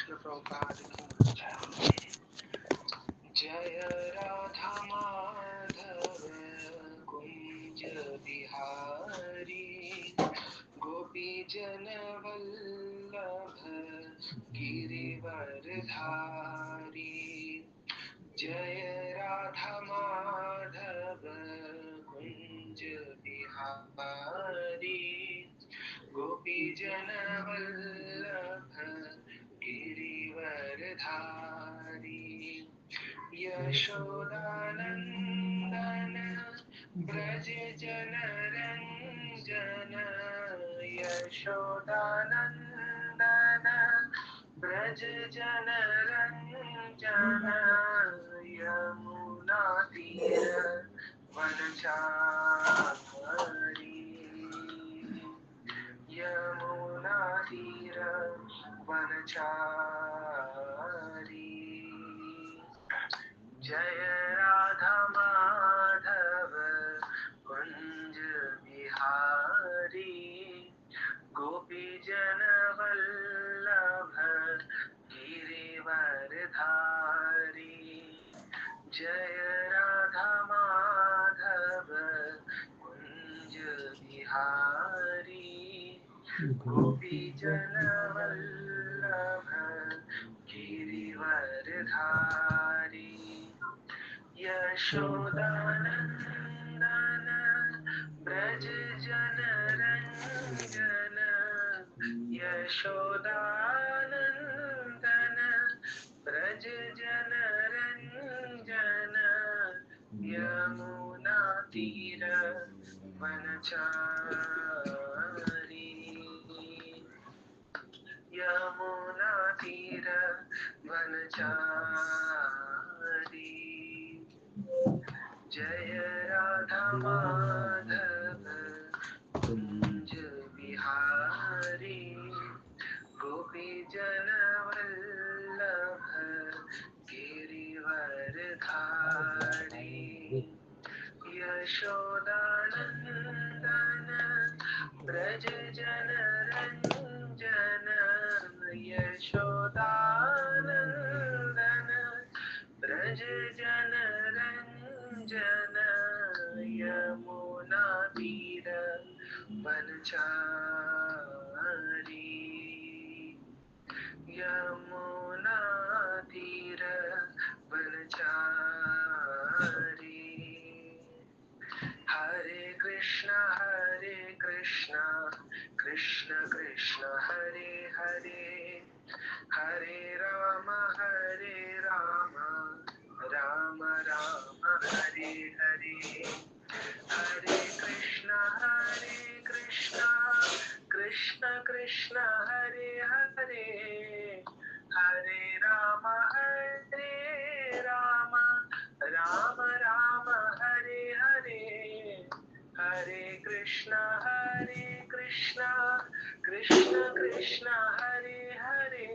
श्रील प्रभुपाद की जय। जय राधा माधव कुंज बिहारी गोपी जन वल्लभ गिरिवर धारी। जय राधा माधव कुंज बिहारी गोपी जन वल्लभ गिरिवर धारी। यशोदानंदन ब्रज जन रंजन यशोदानंदन ब्रज जन रंजन यमुना तीर वनचारी यमुना तीर वनचारी। जय राधा माधव कुंज बिहारी गोपी जन वल्लभ गिरिवर धारी। जय राधा माधव कुंज बिहारी गोपी जन वल्लभ गिरिवर धारी। यशोदानंदन ब्रज जन रंजन यशोदानंदन ब्रज जन रंजन यमुना तीर वनचारी यमुना तीर वनचारी। जय राधा माधव कुंज बिहारी गोपी जन वल्लभ गिरिवर धारी। यशोदानंदन ब्रज जन रंजन यशोदानंदन ब्रज जन रंजन यमुना तीर वनचारी यमुना तीर वनचारी। हरे कृष्णा कृष्ण कृष्ण हरे हरे हरे राम राम राम हरे हरे। हरे कृष्णा कृष्ण कृष्ण हरे हरे हरे राम राम राम हरे हरे। हरे कृष्णा कृष्ण कृष्ण हरे हरे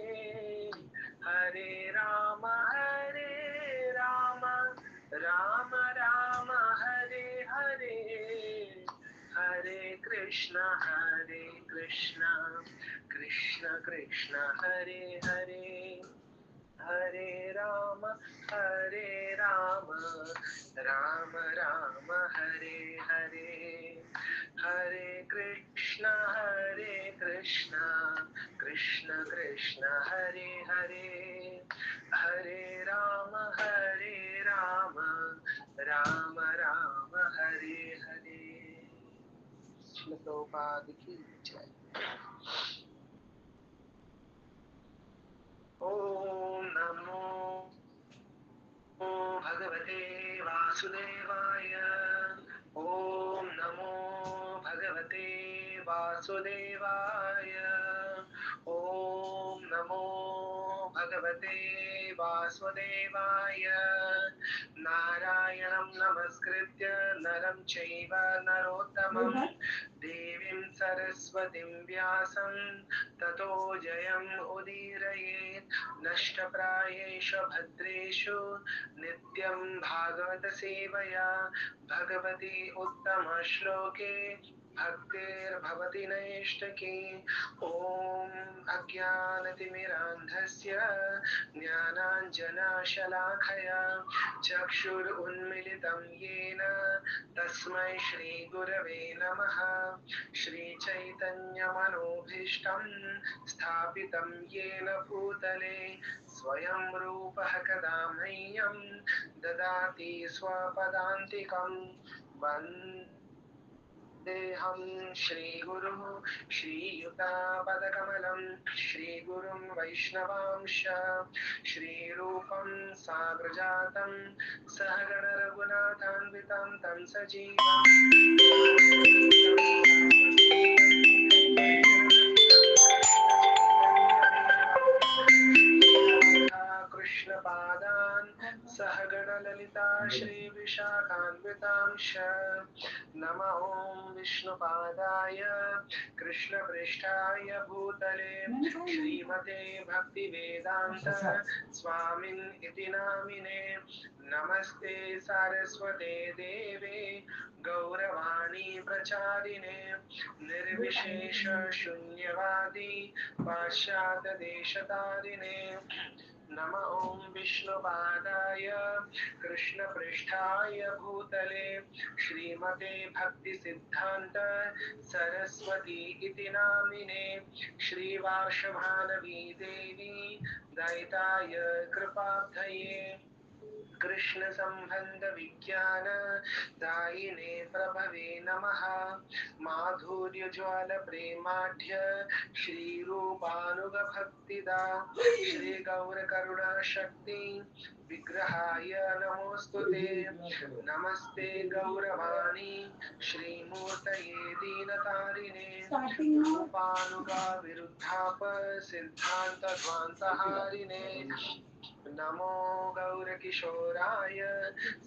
हरे राम राम राम हरे हरे। हरे कृष्णा कृष्ण कृष्ण हरे हरे हरे राम राम राम हरे हरे। हरे कृष्णा कृष्ण कृष्ण हरे हरे हरे राम राम राम हरे हरे। श्रील प्रभुपाद की जय। ओम नमो भगवते वासुदेवाय। ओम नमो भगवते वासुदेवाय। ओम नमो भगवते वासुदेवाय। नारायणं नमस्कृत्य नरं चैव नरोत्तमं देवीं सरस्वतीं व्यासं ततो जयम् उदीरयेत्। नष्टप्रायेषु भद्रेषु नित्यं भागवत सेवया भगवती उत्तम श्लोके भक्तिर्भवति नैष्टकी। ॐ अज्ञानतिमिरान्धस्य ज्ञानाञ्जनशलाखया चक्षुरुन्मिलितं येन तस्मै श्रीगुरवे नमः। श्रीचैतन्यमनोभीष्टं स्थापितं येन भूतले स्वयं रूपः कदा मह्यं ददाति स्वपदान्तिकं। वन्देऽहं श्रीगुरुः श्रीयुतापदकमलं श्रीगुरुं वैष्णवांश श्रीरूपं साग्रजातं सहगण रघुनाथान्वितं तं सजीवं कृष्णपादान् सहगण ललिता श्रीविशाखान्वितांश नमो विष्णुपादाय कृष्णपृष्ठाय भूतले श्रीमते भक्तिवेदान्त स्वामिन् इति नामिने। नमस्ते सारस्वते देवे गौरवाणी प्रचारिणे निर्विशेष शून्यवादी पाश्चात्यदेशतारिणे। नमः ॐ विष्णुपादाय कृष्णपृष्ठाय भूतले श्रीमते भक्तिसिद्धान्त सरस्वती इति नामिने। श्रीवार्षभानवी देवी दयिताय कृपाब्धये कृष्ण संबंध विज्ञान दायिने प्रभवे नमः। माधुर्य ज्वाल प्रेमाढ्य श्री रूपानुग भक्तिदा श्री गौर करुणा शक्ति विग्रहाय नमोस्तुते। नमस्ते गौरवाणी श्रीमूर्तये दीनतारिणे रूपानुगा विरुद्धाप सिद्धांत ध्वान्तहारिणे। नमो गौरकिशोराय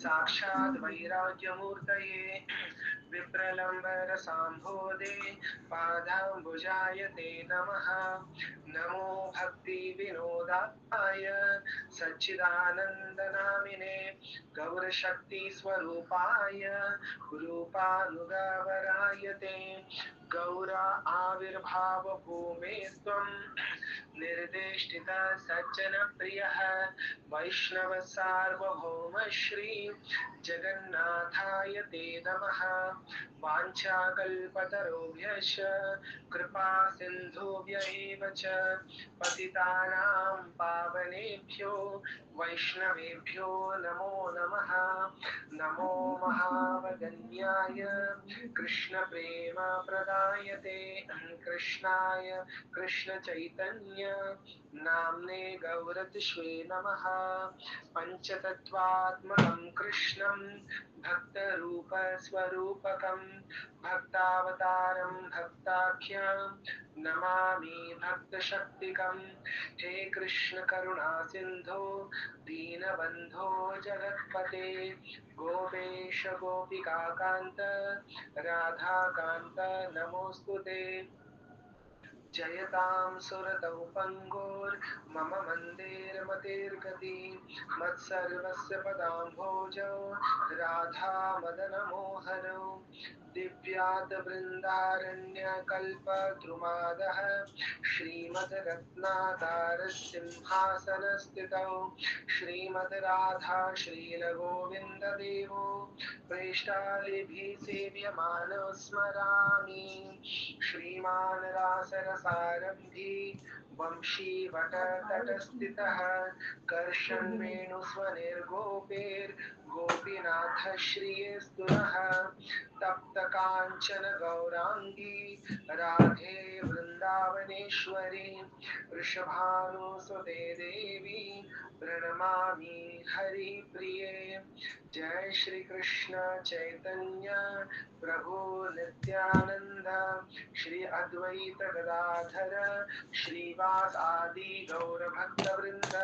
साक्षात् वैराग्यमूर्तये विप्रलम्बर साम्भोदे पादाम्बुजाय ते नमः। नमो भक्ति विनोदाय सच्चिदानन्दनामिने गौरशक्ति स्वरूपाय रूपानुगावराय ते गौरा आविर्भाव भूमे त्वं निर्देष्टित सज्जन प्रियः वैष्णव सार्वभौम श्री जगन्नाथाय ते नमः। वाञ्छाकल्पतरुभ्यश्च कृपा सिन्धुभ्य एव च पतितानां पावनेभ्यो वैष्णवेभ्यो नमो नमः। नमो महावदन्याय कृष्णप्रेम प्रदायते कृष्णाय कृष्ण चैतन्य नाम्ने गौरतिष्वे नमः। पंचतत्वात्मकं कृष्णं भक्तरूपस्वरूपकं भक्तावतारं भक्ताख्यं नमामि भक्तशक्तिकं। हे कृष्ण करुणा सिंधो दीनबंधो जगत्पते गोपेश गोपिकाकान्त राधाकान्त नमोस्तुते। जयतां सुरतौ पङ्गोर्मम मन्देरमतिर्गति मत्सर्वस्य पदाम्भोजौ राधामदनमोहनौ दिव्यात् बृन्दारण्यकल्पद्रुमादः श्रीमद्रत्नाकारसिंहासनस्थितौ श्रीमद् राधा श्रीलगोविन्ददेवो प्रेष्ठालिभिः सेव्यमानो स्मरामि। श्रीमान् रासरसारम्भी वंशीवटतटस्थितः कर्षन् वेणुस्वनिर्गोपैर्गोपीनाथः श्रियेस्तु नः। तप्तकाञ्चन गौराङ्गी राधे वृन्दावनेश्वरी वृषभानुसुते देवी प्रणमामि हरिप्रिये। जय श्री कृष्ण चैतन्य प्रभु नित्यानंद श्री अद्वैत गदाधर श्रीवास आदि गौर भक्त वृंद।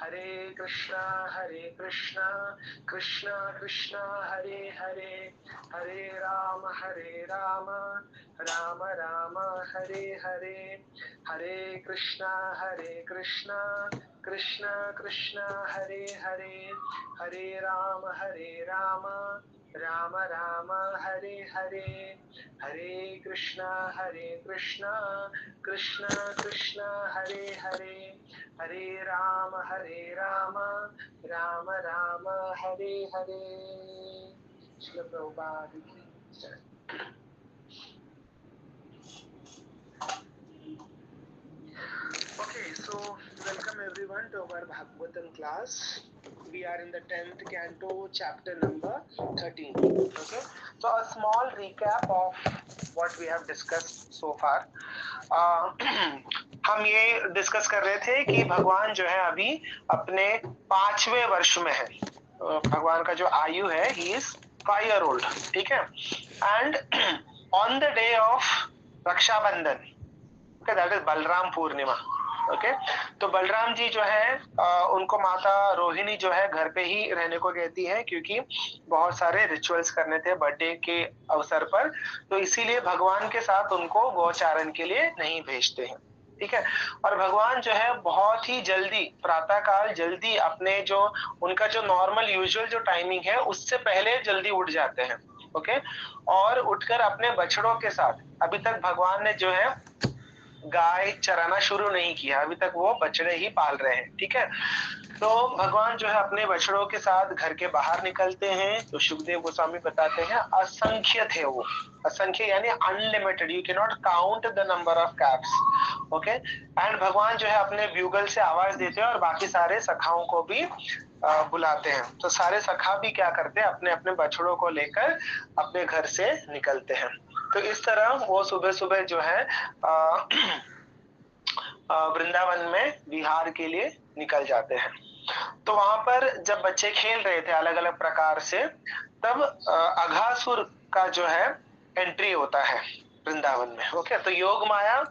हरे कृष्णा कृष्ण कृष्ण हरे हरे हरे राम राम राम हरे हरे। हरे कृष्णा कृष्ण कृष्ण हरे हरे हरे राम राम राम हरे हरे, हरे कृष्णा कृष्ण कृष्ण हरे हरे, हरे राम राम राम हरे हरे। श्रील प्रभुपाद की जय। Okay, so welcome everyone to our Bhagavatam class. We are in the 10th canto, chapter number 13. Okay, so a small recap of what we have discussed so far. हम ये डिस्कस कर रहे थे कि भगवान जो है अभी अपने 5वें वर्ष में है। भगवान का जो आयु है ही इज 5 year old, ठीक है। And on the day of Rakshabandhan, that is Balram Purnima. Okay, तो बलराम जी जो है उनको माता रोहिणी जो है घर पे ही रहने को कहती है, क्योंकि बहुत सारे रिचुअल्स करने थे बर्थडे के अवसर पर, तो इसीलिए भगवान के साथ उनको गौचारण के लिए नहीं भेजते हैं, ठीक है। और भगवान जो है बहुत ही जल्दी प्रातः काल जल्दी अपने जो उनका जो नॉर्मल यूजुअल जो टाइमिंग है उससे पहले जल्दी उठ जाते हैं। ओके, और उठकर अपने बछड़ों के साथ, अभी तक भगवान ने जो है गाय चराना शुरू नहीं किया, अभी तक वो बछड़े ही पाल रहे हैं, ठीक है। तो भगवान जो है अपने बछड़ों के साथ घर के बाहर निकलते हैं, तो सुखदेव गोस्वामी बताते हैं असंख्य थे वो, असंख्य यानी unlimited, you can not count the number of caps. Okay, and भगवान जो है अपने ब्यूगल से आवाज देते हैं और बाकी सारे सखाओं को भी बुलाते हैं। तो सारे सखा भी क्या करते हैं, अपने अपने बछड़ों को लेकर अपने घर से निकलते हैं। तो इस तरह वो सुबह सुबह जो है वृंदावन में विहार के लिए निकल जाते हैं। तो वहां पर जब बच्चे खेल रहे थे अलग अलग प्रकार से, तब अघासुर का जो है एंट्री होता है वृंदावन में। ओके, तो योग माया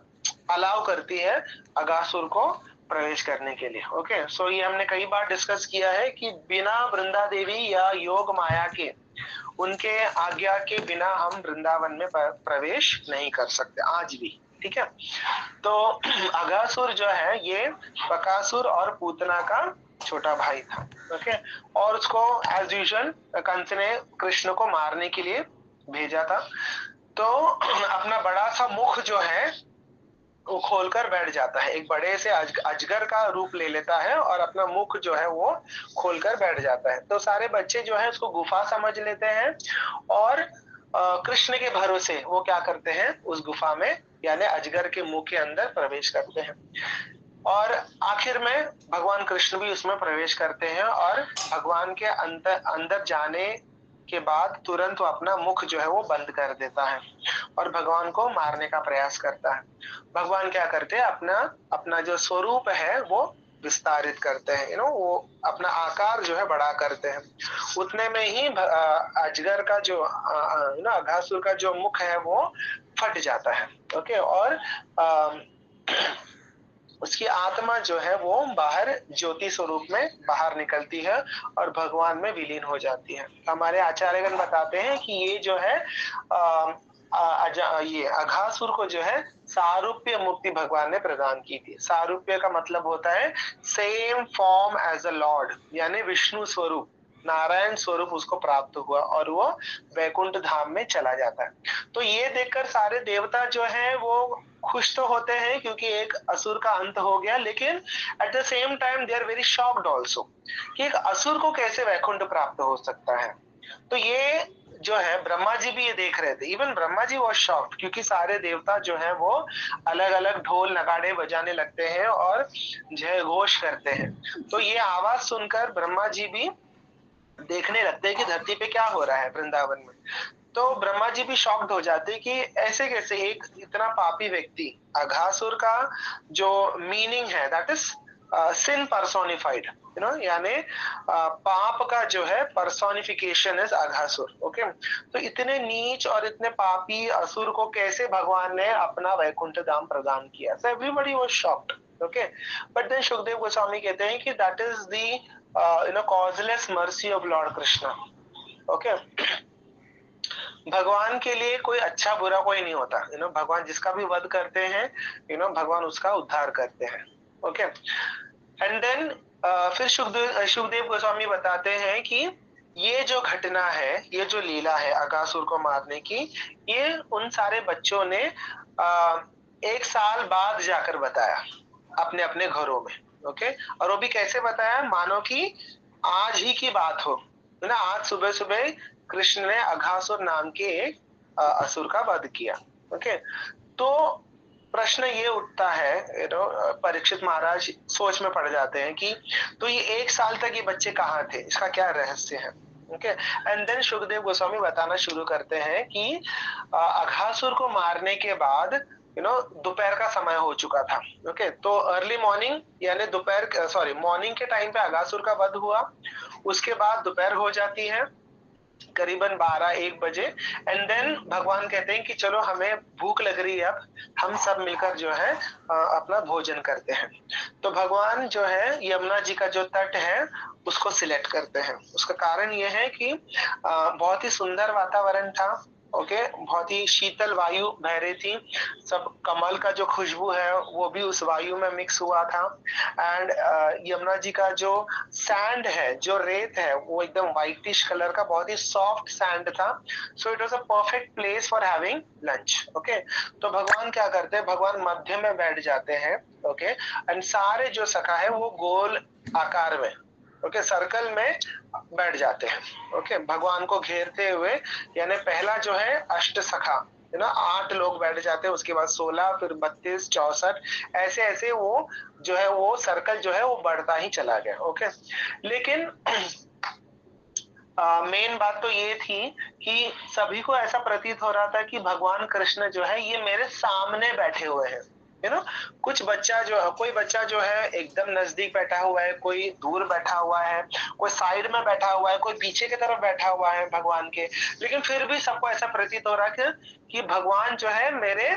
अलाउ करती है अघासुर को प्रवेश करने के लिए। ओके, सो ये हमने कई बार डिस्कस किया है कि बिना वृंदा देवी या योग माया के, उनके आज्ञा के बिना हम वृंदावन में प्रवेश नहीं कर सकते आज भी, ठीक है। तो अघासुर जो है ये बकासुर और पूतना का छोटा भाई था। ओके, और उसको एज यूजुअल कंस ने कृष्ण को मारने के लिए भेजा था। तो अपना बड़ा सा मुख जो है वो खोलकर बैठ जाता है, एक बड़े से अजगर का रूप ले लेता है और अपना मुख जो है वो खोलकर बैठ जाता है। तो सारे बच्चे जो है उसको गुफा समझ लेते हैं और कृष्ण के भरोसे वो क्या करते हैं, उस गुफा में यानी अजगर के मुंह के अंदर प्रवेश करते हैं। और आखिर में भगवान कृष्ण भी उसमें प्रवेश करते हैं और भगवान के अंदर जाने के बाद तुरंत वो अपना मुख जो है वो बंद कर देता है और भगवान को मारने का प्रयास करता है। भगवान क्या करते हैं, अपना अपना जो स्वरूप है वो विस्तारित करते हैं, वो अपना आकार जो है बड़ा करते हैं। उतने में ही अजगर का जो अघासुर का जो मुख है वो फट जाता है। ओके, और उसकी आत्मा जो है वो बाहर ज्योति स्वरूप में बाहर निकलती है और भगवान में विलीन हो जाती है। हमारे आचार्यगण बताते हैं कि ये जो है ये अघासुर को जो है सारूप्य मुक्ति भगवान ने प्रदान की थी। सारूप्य का मतलब होता है same form as a lord, यानी विष्णु स्वरूप, नारायण स्वरूप उसको प्राप्त हुआ और वो वैकुंठ धाम में चला जाता है। तो ये देखकर सारे देवता जो है वो खुश तो होते हैं क्योंकि एक असुर का अंत हो गया, लेकिन at the same time they are very shocked also कि एक असुर को कैसे वैकुंठ प्राप्त हो सकता है। तो ये जो है ब्रह्मा जी भी ये देख रहे थे, even Brahma ji was shocked, क्योंकि सारे देवता जो है वो अलग अलग ढोल नगाड़े बजाने लगते हैं और जय घोष करते हैं। तो ये आवाज सुनकर ब्रह्मा जी भी देखने लगते हैं कि धरती पे क्या हो रहा है वृंदावन में। तो ब्रह्मा जी भी शॉक्ड हो जाते कि ऐसे कैसे एक इतना पापी व्यक्ति, अघासुर का जो मीनिंग है दैट इज सिन पर्सोनिफाइड, यानी पाप का जो है पर्सोनिफिकेशन इज अघासुर। ओके, तो इतने नीच और इतने पापी असुर को कैसे भगवान ने अपना वैकुंठ धाम प्रदान किया। So everybody was shocked. Okay, but then Sukhdev Goswami कहते हैं कि that is the causeless mercy of Lord Krishna. Okay, भगवान के लिए कोई अच्छा बुरा कोई नहीं होता, भगवान जिसका भी वध करते हैं, भगवान उसका उद्धार करते हैं। ओके, एंड देन फिर सुखदेव गोस्वामी बताते हैं कि ये जो घटना है, ये जो लीला है अगासुर को मारने की, ये उन सारे बच्चों ने 1 साल बाद जाकर बताया अपने अपने घरों में। ओके, और वो भी कैसे बताया, मानो कि आज ही की बात हो, है ना। आज सुबह सुबह कृष्ण ने अघासुर नाम के एक असुर का वध किया। ओके, तो प्रश्न ये उठता है, परीक्षित महाराज सोच में पड़ जाते हैं कि तो ये 1 साल तक ये बच्चे कहाँ थे, इसका क्या रहस्य है। Okay, and then Sukhdev Goswami बताना शुरू करते हैं कि अघासुर को मारने के बाद दोपहर का समय हो चुका था। ओके, तो अर्ली मॉर्निंग यानी दोपहर, सॉरी, मॉर्निंग के टाइम पे अघासुर का वध हुआ, उसके बाद दोपहर हो जाती है करीबन 12-1 बजे, एंड देन भगवान कहते हैं कि चलो हमें भूख लग रही है, अब हम सब मिलकर जो है अपना भोजन करते हैं। तो भगवान जो है यमुना जी का जो तट है उसको सिलेक्ट करते हैं। उसका कारण ये है कि बहुत ही सुंदर वातावरण था। ओके, बहुत ही शीतल वायु बह रही थी, सब कमल का जो खुशबू है वो भी उस वायु में मिक्स हुआ था। एंड यमुना जी का जो सैंड है, जो रेत है, वो एकदम व्हाइटिश कलर का बहुत ही सॉफ्ट सैंड था। So it was a perfect place for having lunch. Okay, तो भगवान क्या करते हैं, भगवान मध्य में बैठ जाते हैं। ओके, एंड सारे जो सखा है वो गोल आकार में, ओके, सर्कल में बैठ जाते हैं। ओके, भगवान को घेरते हुए, यानी पहला जो है अष्ट सखा, 8 लोग बैठ जाते हैं, उसके बाद 16, फिर 32, 64, ऐसे ऐसे वो जो है वो सर्कल जो है वो बढ़ता ही चला गया। ओके, लेकिन मेन बात तो ये थी कि सभी को ऐसा प्रतीत हो रहा था कि भगवान कृष्ण जो है ये मेरे सामने बैठे हुए हैं। कुछ बच्चा जो है, कोई बच्चा जो है एकदम नजदीक बैठा हुआ है, कोई दूर बैठा हुआ है, कोई साइड में बैठा हुआ है, कोई पीछे की तरफ बैठा हुआ है भगवान के, लेकिन फिर भी सबको ऐसा प्रतीत हो रहा है कि भगवान जो है मेरे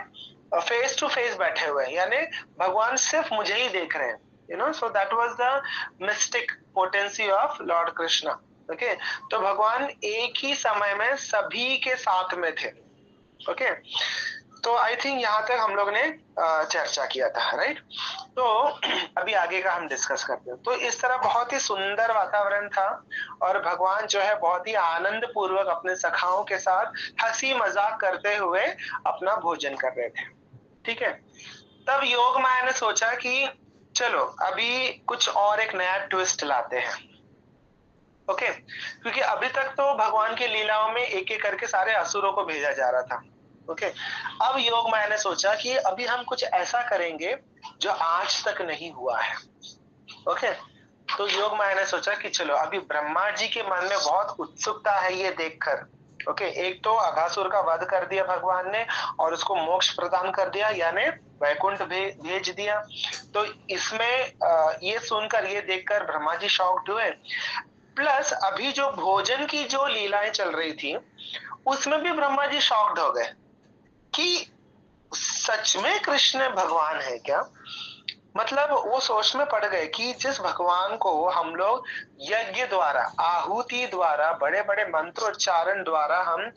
फेस टू फेस बैठे हुए हैं, यानी भगवान सिर्फ मुझे ही देख रहे हैं। So that was the mystic potency of Lord Krishna. Okay, तो भगवान एक ही समय में सभी के साथ में थे। ओके, तो आई थिंक यहाँ तक हम लोग ने चर्चा किया था, राइट। तो अभी आगे का हम डिस्कस करते हैं। तो इस तरह बहुत ही सुंदर वातावरण था, और भगवान जो है बहुत ही आनंद पूर्वक अपने सखाओं के साथ हंसी मजाक करते हुए अपना भोजन कर रहे थे। ठीक है, तब योग माया ने सोचा कि चलो अभी कुछ और एक नया ट्विस्ट लाते हैं। ओके, क्योंकि अभी तक तो भगवान की लीलाओं में एक एक करके सारे असुरों को भेजा जा रहा था। ओके, अब योग माया ने सोचा कि अभी हम कुछ ऐसा करेंगे जो आज तक नहीं हुआ है। ओके, तो योग माया ने सोचा कि चलो अभी ब्रह्मा जी के मन में बहुत उत्सुकता है ये देखकर। ओके, एक तो अघासुर का वध कर दिया भगवान ने और उसको मोक्ष प्रदान कर दिया, यानी वैकुंठ भेज दिया। तो इसमें ये सुनकर, ये देखकर ब्रह्मा जी शॉक्ड हुए। प्लस अभी जो भोजन की जो लीलाएं चल रही थी उसमें भी ब्रह्मा जी शॉक्ड हो गए कि सच में कृष्ण भगवान है क्या। मतलब वो सोच में पड़ गए कि जिस भगवान को हम लोग यज्ञ द्वारा, आहुति द्वारा, बड़े बड़े मंत्रोच्चारण द्वारा हम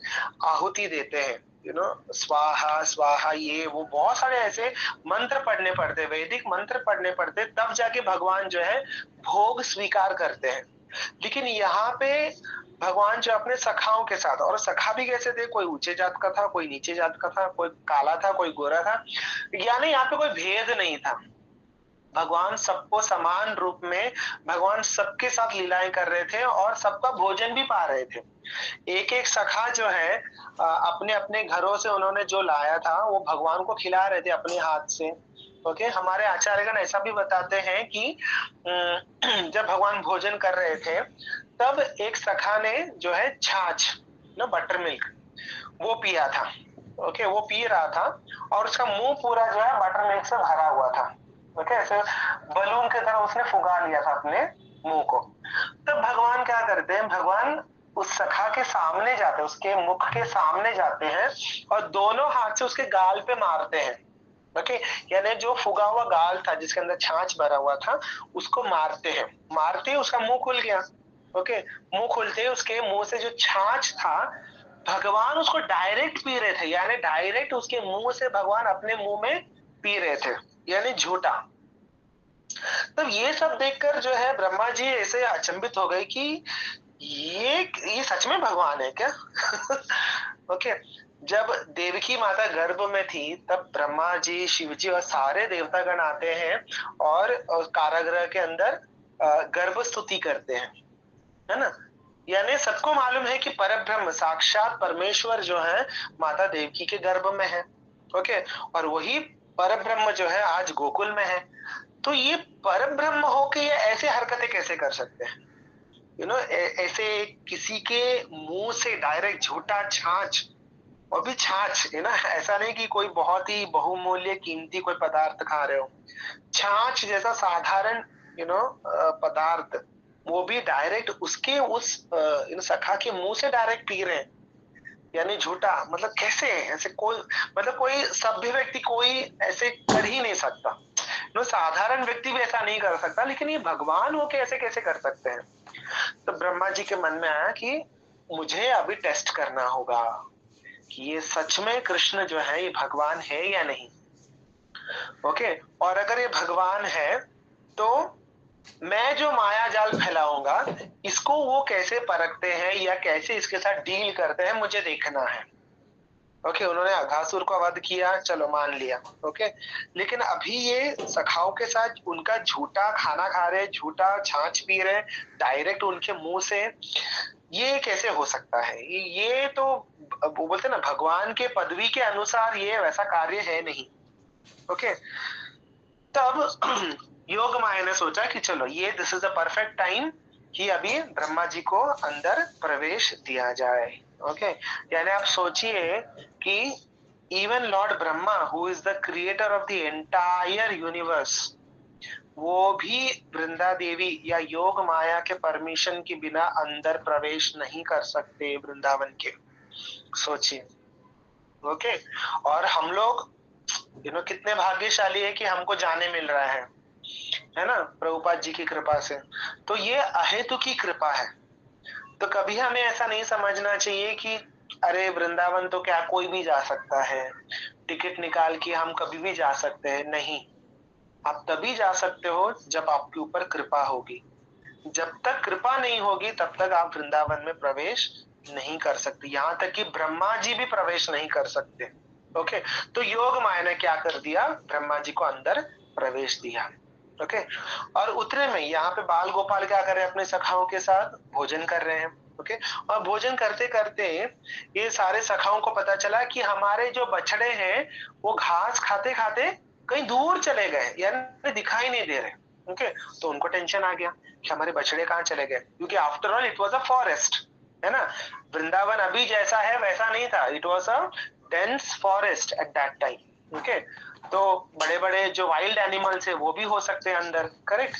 आहुति देते हैं, स्वाहा स्वाहा, ये वो बहुत सारे ऐसे मंत्र पढ़ने पड़ते, वैदिक मंत्र पढ़ने पड़ते, तब जाके भगवान जो है भोग स्वीकार करते हैं। लेकिन यहाँ पे भगवान जो अपने सखाओं के साथ, और सखा भी कैसे थे, कोई ऊंचे जात का था, कोई नीचे जात का था, कोई काला था, कोई गोरा था, यानी यहाँ पे कोई भेद नहीं था। भगवान सबको समान रूप में, भगवान सबके साथ लीलाएं कर रहे थे और सबका भोजन भी पा रहे थे। एक एक सखा जो है अपने अपने घरों से उन्होंने जो लाया था वो भगवान को खिला रहे थे अपने हाथ से। ओके, हमारे आचार्यगण ऐसा भी बताते हैं कि जब भगवान भोजन कर रहे थे तब एक सखा ने जो है छाछ, बटर मिल्क, वो पिया था। ओके, वो पी रहा था और उसका मुंह पूरा जो है बटर मिल्क से भरा हुआ था। ओके, ऐसे बलून की तरह उसने फुगा लिया था अपने मुंह को। तब भगवान क्या करते हैं, भगवान उस सखा के सामने जाते हैं, उसके मुख के सामने जाते हैं और दोनों हाथ से उसके गाल पे मारते हैं। ओके, यानी जो फुगा हुआ गाल था जिसके अंदर छाछ भरा हुआ था उसको मारते हैं, मारते ही उसका मुंह खुल गया। ओके, मुंह खुलते ही उसके मुंह से जो छाछ था भगवान उसको डायरेक्ट पी रहे थे, यानी डायरेक्ट उसके मुंह से भगवान अपने मुंह में पी रहे थे, यानी झूठा। तब ये सब देखकर जो है ब्रह्मा जी ऐसे अचंभित हो गए कि ये सच में भगवान है क्या? ओके। जब देवकी माता गर्भ में थी तब ब्रह्मा जी, शिव जी और सारे देवतागण आते हैं और कारागृह के अंदर गर्भ स्तुति करते हैं, है ना? यानी सबको मालूम है कि परब्रह्म साक्षात परमेश्वर जो है माता देवकी के गर्भ में है। ओके। और वही परब्रह्म जो है आज गोकुल में है। तो ये परब्रह्म होके ये ऐसे हरकतें कैसे कर सकते हैं? ऐसे किसी के मुंह से डायरेक्ट झूठा छाछ, और भी छाछ, है ना? ऐसा नहीं कि कोई बहुत ही बहुमूल्य कीमती कोई पदार्थ खा रहे हो। छाछ जैसा साधारण पदार्थ, वो भी डायरेक्ट उसके उस सखा के मुंह से डायरेक्ट पी रहे हैं, यानी झूठा। मतलब कैसे? ऐसे कोई, मतलब कोई सभ्य व्यक्ति कोई ऐसे कर ही नहीं सकता। साधारण व्यक्ति भी ऐसा नहीं कर सकता, लेकिन ये भगवान होके ऐसे कैसे कर सकते हैं? तो ब्रह्मा जी के मन में आया कि मुझे अभी टेस्ट करना होगा कि ये सच में कृष्ण जो है ये भगवान है या नहीं। ओके। और अगर ये भगवान है तो मैं जो माया जाल फैलाऊंगा इसको वो कैसे परखते हैं या कैसे इसके साथ डील करते हैं, मुझे देखना है। ओके। उन्होंने अघासुर को वध किया, चलो मान लिया। ओके। लेकिन अभी ये सखाओं के साथ उनका झूठा खाना खा रहे, झूठा छाछ पी रहे डायरेक्ट उनके मुंह से, ये कैसे हो सकता है? ये तो वो बोलते ना भगवान के पदवी के अनुसार ये वैसा कार्य है नहीं। ओके। तब योग माया ने सोचा कि चलो ये this is the perfect time कि अभी ब्रह्मा जी को अंदर प्रवेश दिया जाए। ओके। यानी आप सोचिए कि even Lord Brahma who is the creator of the entire universe, वो भी वृंदा देवी या योग माया के परमिशन के बिना अंदर प्रवेश नहीं कर सकते वृंदावन के। सोचिए। ओके। और हम लोग कितने भाग्यशाली है कि हमको जाने मिल रहा है ना, प्रभुपाद जी की कृपा से। तो ये अहेतु की कृपा है। तो कभी हमें ऐसा नहीं समझना चाहिए कि अरे वृंदावन तो क्या कोई भी जा सकता है, टिकट निकाल के हम कभी भी जा सकते हैं। नहीं, आप तभी जा सकते हो जब आपके ऊपर कृपा होगी। जब तक कृपा नहीं होगी तब तक आप वृंदावन में प्रवेश नहीं कर सकते, यहां तक कि ब्रह्मा जी भी प्रवेश नहीं कर सकते। ओके। तो योग माया ने क्या कर दिया, ब्रह्मा जी को अंदर प्रवेश दिया। ओके। और उतरे में यहाँ पे बाल गोपाल क्या कर रहे हैं, अपने सखाओं के साथ भोजन कर रहे हैं। ओके। और भोजन करते करते ये सारे सखाओं को पता चला कि हमारे जो बछड़े हैं वो घास खाते खाते कहीं दूर चले गए, यानी दिखाई नहीं दे रहे। ओके। तो उनको टेंशन आ गया कि हमारे बछड़े कहाँ चले गए, क्योंकि after all it was a forest, है ना? वृंदावन अभी जैसा है वैसा नहीं था, it was a dense forest at that time. Okay. तो बड़े बड़े जो वाइल्ड एनिमल्स है वो भी हो सकते हैं अंदर, करेक्ट?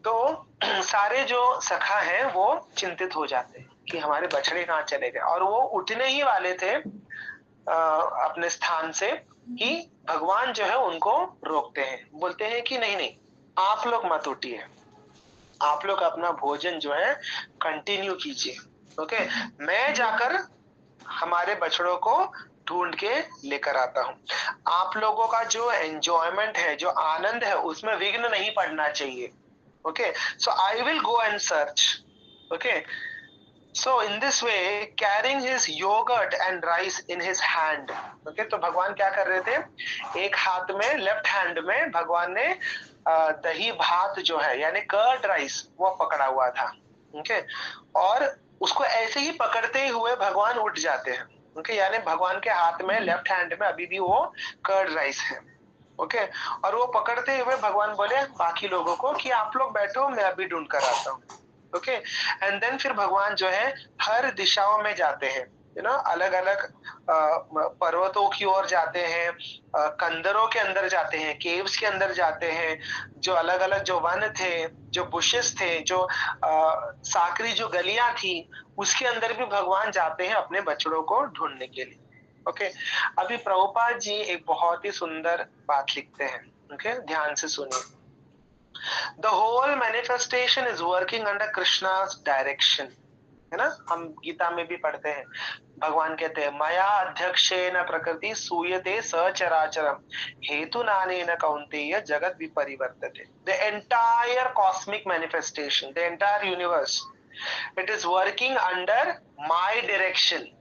तो सारे जो सखा हैं वो चिंतित हो जाते हैं कि हमारे बछड़े कहाँ चले गए, और वो उठने ही वाले थे अपने स्थान से कि भगवान जो है उनको रोकते हैं, बोलते हैं कि नहीं नहीं, आप लोग मत उठिए, आप लोग अपना भोजन जो है कंटिन्यू कीजिए। ओके। मैं जाकर हमारे बछड़ों को ढूंढ के लेकर आता हूँ। आप लोगों का जो एंजॉयमेंट है, जो आनंद है, उसमें विघ्न नहीं पड़ना चाहिए। Okay. So I will go and search. Okay. So in this way, carrying his yogurt and rice in his hand, okay, तो भगवान क्या कर रहे थे, एक हाथ में, लेफ्ट हैंड में भगवान ने दही भात जो है यानी कर्ड राइस वो पकड़ा हुआ था। ओके। और उसको ऐसे ही पकड़ते हुए भगवान उठ जाते हैं। ओके। यानी भगवान के हाथ में, लेफ्ट हैंड में अभी भी वो कर्ड राइस है। ओके। और वो पकड़ते हुए भगवान बोले बाकी लोगों को कि आप लोग बैठो, मैं अभी ढूंढ कर आता हूँ। ओके। एंड देन फिर भगवान जो है हर दिशाओं में जाते हैं, अलग अलग पर्वतों की ओर जाते हैं, कंदरों के अंदर जाते हैं, केव्स के अंदर जाते हैं, जो अलग अलग जो वन थे, जो बुशेस थे, जो साकरी जो गलियां थी, उसके अंदर भी भगवान जाते हैं अपने बछड़ों को ढूंढने के लिए। ओके। अभी प्रभुपाद जी एक बहुत ही सुंदर बात लिखते हैं। ओके। ध्यान से सुनिए। The whole manifestation is working under Krishna's direction, है ना? हम गीता में भी पढ़ते हैं, भगवान कहते हैं मया अध्यक्षेन प्रकृति सूयते सचराचरम हेतु नानेन कौन्तेय जगत विपरिवर्तते। The entire cosmic manifestation, the entire universe, It is working under my direction.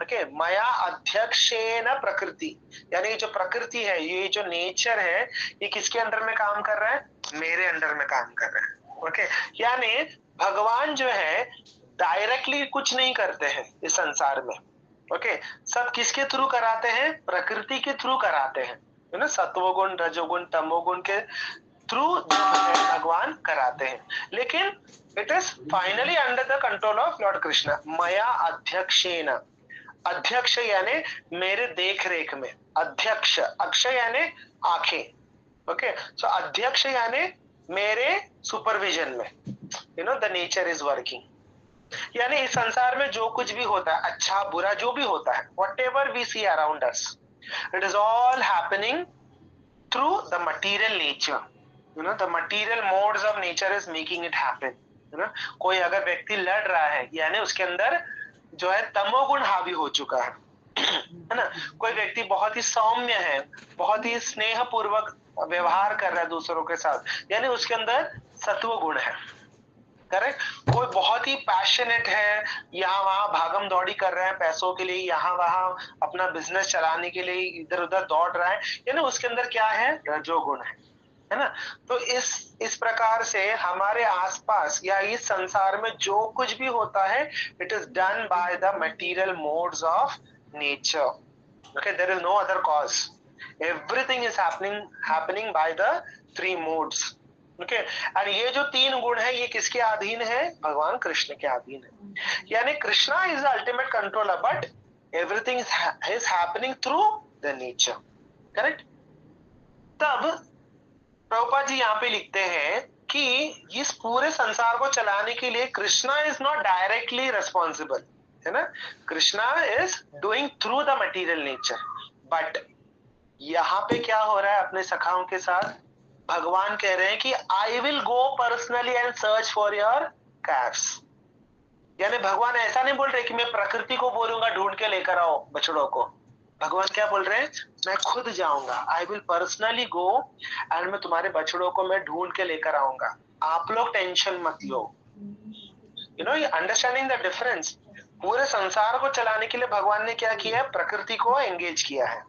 Okay, मया अध्यक्षेन प्रकृति, यानी जो प्रकृति है, ये जो नेचर है, ये किसके अंडर में काम कर रहा है? मेरे अंडर में काम कर रहा है। ओके, यानी भगवान जो है डायरेक्टली कुछ नहीं करते हैं इस संसार में। ओके, सब किसके थ्रू कराते हैं? प्रकृति के थ्रू कराते हैं, है ना, सत्वगुण, रजोगुण, तमोगुण के थ्रू जो है भगवान कराते हैं। लेकिन it is finally under the control of Lord Krishna. मया अध्यक्षेन, अध्यक्ष यानी मेरे देख रेख में, अध्यक्ष, अक्षय यानी आंखें। ओके, सो अध्यक्ष यानी मेरे सुपरविजन में, you know, the nature is working. यानी इस संसार में जो कुछ भी होता है, अच्छा बुरा जो भी होता है, whatever we see around us, it is all happening through the material nature. You know, the material modes of nature is making it happen. You know, कोई अगर व्यक्ति लड़ रहा है, यानी उसके अंदर जो है तमोगुण हावी हो चुका है ना। कोई व्यक्ति बहुत ही सौम्य है, बहुत ही स्नेह पूर्वक व्यवहार कर रहा है दूसरों के साथ, यानी उसके अंदर सत्व गुण है। करेक्ट। कोई बहुत ही पैशनेट है, यहाँ वहां भागम दौड़ी कर रहा है पैसों के लिए, यहाँ वहां अपना बिजनेस चलाने के लिए इधर उधर दौड़ रहा है, यानी उसके अंदर क्या है? रजोगुण है ना। तो इस प्रकार से हमारे आसपास या इस संसार में जो कुछ भी होता है, it is done by the material modes of nature. Okay, there is no other cause, everything is happening by the three modes. Okay, और ये जो तीन गुण है, ये किसके अधीन है? भगवान कृष्ण के अधीन है। यानी Krishna is the ultimate controller, but everything is happening through the nature. Correct. तब प्रभुपाद जी यहाँ पे लिखते हैं कि इस पूरे संसार को चलाने के लिए Krishna is not directly responsible, है ना। Krishna is doing through the material nature, but यहाँ पे क्या हो रहा है अपने सखाओं के साथ? भगवान कह रहे हैं कि I will go personally and search for your Kaif's. यानी भगवान ऐसा नहीं बोल रहे कि मैं प्रकृति को बोलूंगा ढूंढ के लेकर आओ बछड़ों को। भगवान क्या बोल रहे हैं? मैं खुद जाऊंगा, I will personally go and मैं तुम्हारे बछड़ों को मैं ढूंढ के लेकर आऊंगा, आप लोग टेंशन मत लो। You know, understanding the difference. पूरे संसार को चलाने के लिए भगवान ने क्या किया है? प्रकृति को एंगेज किया है,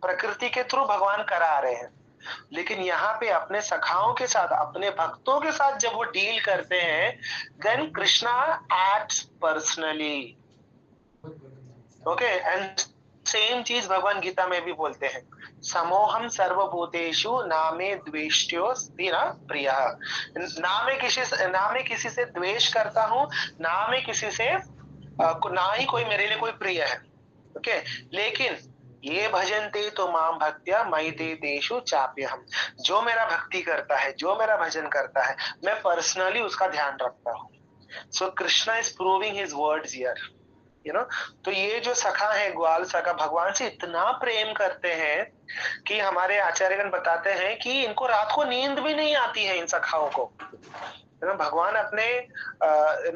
प्रकृति के थ्रू भगवान करा रहे हैं। लेकिन यहाँ पे अपने सखाओं के साथ, अपने भक्तों के साथ जब वो डील करते हैं, then Krishna acts personally. Okay, and same चीज भगवान गीता में भी बोलते हैं, समोहम सर्वभूतेषु नामे द्वेष्ट्योस्ति न प्रियः। ना मैं किसी से द्वेष करता हूँ, ना मैं किसी से ना ही कोई मेरे लिए कोई प्रिय है। ओके, लेकिन ये भजनते तो माम भक्त्या मयि ते तेषु चाप्यहम्। जो मेरा भक्ति करता है, जो मेरा भजन करता है, मैं पर्सनली उसका ध्यान रखता हूँ। So Krishna is proving his words here, you know. तो ये जो सखा है, ग्वाल सखा, भगवान से इतना प्रेम करते हैं कि हमारे आचार्यगण बताते हैं कि इनको रात को नींद भी नहीं आती है, इन सखाओं को। भगवान अपने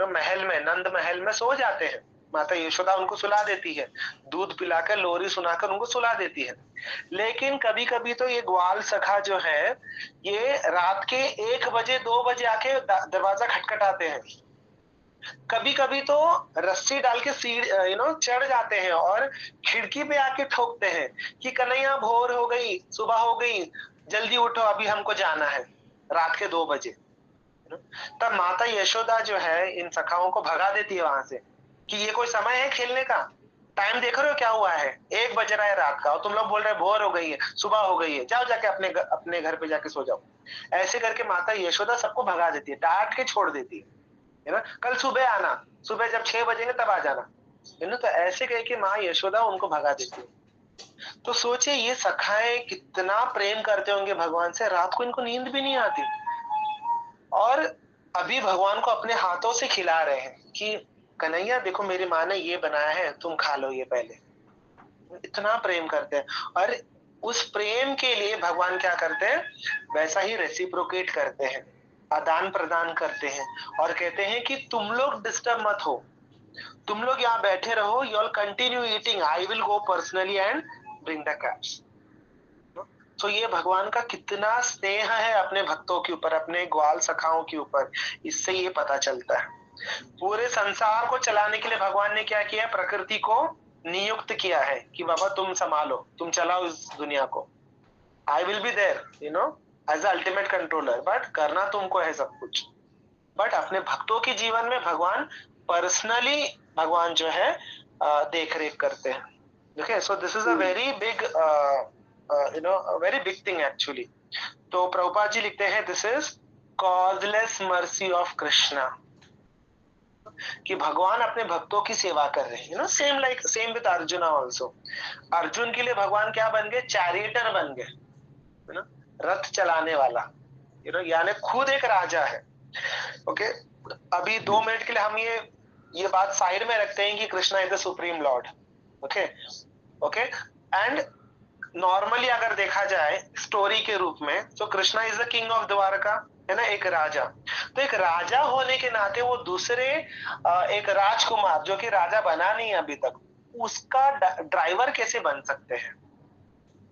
महल में, नंद महल में सो जाते हैं, माता यशोदा उनको सुला देती है, दूध पिलाकर लोरी सुनाकर उनको सुला देती है। लेकिन कभी कभी तो ये ग्वाल सखा जो है, ये रात के 1 बजे 2 बजे आके दरवाजा खटखटाते हैं। कभी कभी तो रस्सी डाल के चढ़ जाते हैं और खिड़की पे आके ठोकते हैं कि कन्हैया भोर हो गई, सुबह हो गई, जल्दी उठो, अभी हमको जाना है, रात के 2 बजे। तब माता यशोदा जो है इन सखाओं को भगा देती है वहां से कि ये कोई समय है खेलने का? टाइम देख रहे हो क्या हुआ है? 1 बज रहा है रात का और तुम लोग बोल रहे हो भोर हो गई है, सुबह हो गई है, जाओ जाके अपने घर पे जाके सो जाओ। ऐसे करके माता यशोदा सबको भगा देती है, डांट के छोड़ देती है ना। कल सुबह आना, सुबह जब 6 बजेंगे तब आ जाना, है ना। तो ऐसे कह के माँ यशोदा उनको भगा देती है। तो सोचिए ये सखाएं कितना प्रेम करते होंगे भगवान से, रात को इनको नींद भी नहीं आती, और अभी भगवान को अपने हाथों से खिला रहे हैं कि कन्हैया देखो मेरी माँ ने ये बनाया है, तुम खा लो ये पहले। इतना प्रेम करते हैं, और उस प्रेम के लिए भगवान क्या करते हैं? वैसा ही रेसिप्रोकेट करते हैं, आदान प्रदान करते हैं, और कहते हैं कि तुम लोग डिस्टर्ब मत हो, तुम लोग यहाँ बैठे रहो, you all continue eating, I will go personally and bring the calves. तो ये भगवान का कितना स्नेह है अपने भक्तों के ऊपर, अपने ग्वाल सखाओं के ऊपर, इससे ये पता चलता है। पूरे संसार को चलाने के लिए भगवान ने क्या किया, प्रकृति को नियुक्त किया है कि बाबा तुम संभालो, तुम चलाओ इस दुनिया को। I will be there as ultimate controller, but करना तुमको है सब कुछ। बट अपने भक्तों के जीवन में भगवान पर्सनली, भगवान जो है देख रेख करते हैं। Okay, so this is a very big very big thing actually. तो प्रभुपाद जी लिखते हैं this is causeless mercy of Krishna, कि भगवान अपने भक्तों की सेवा कर रहे हैं। Same with Arjun also. Arjun के लिए भगवान क्या बन गए, चैरियटर बन गए, रथ चलाने वाला, यानी खुद एक राजा है। ओके, अभी 2 मिनट के लिए हम ये बात साइड में रखते हैं कि Krishna is the supreme Lord. Okay okay, and normally अगर देखा जाए स्टोरी के रूप में, तो Krishna is the king of Dwarka, है ना, एक राजा। तो एक राजा होने के नाते वो दूसरे एक राजकुमार जो कि राजा बना नहीं अभी तक, उसका ड्राइवर कैसे बन सकते हैं,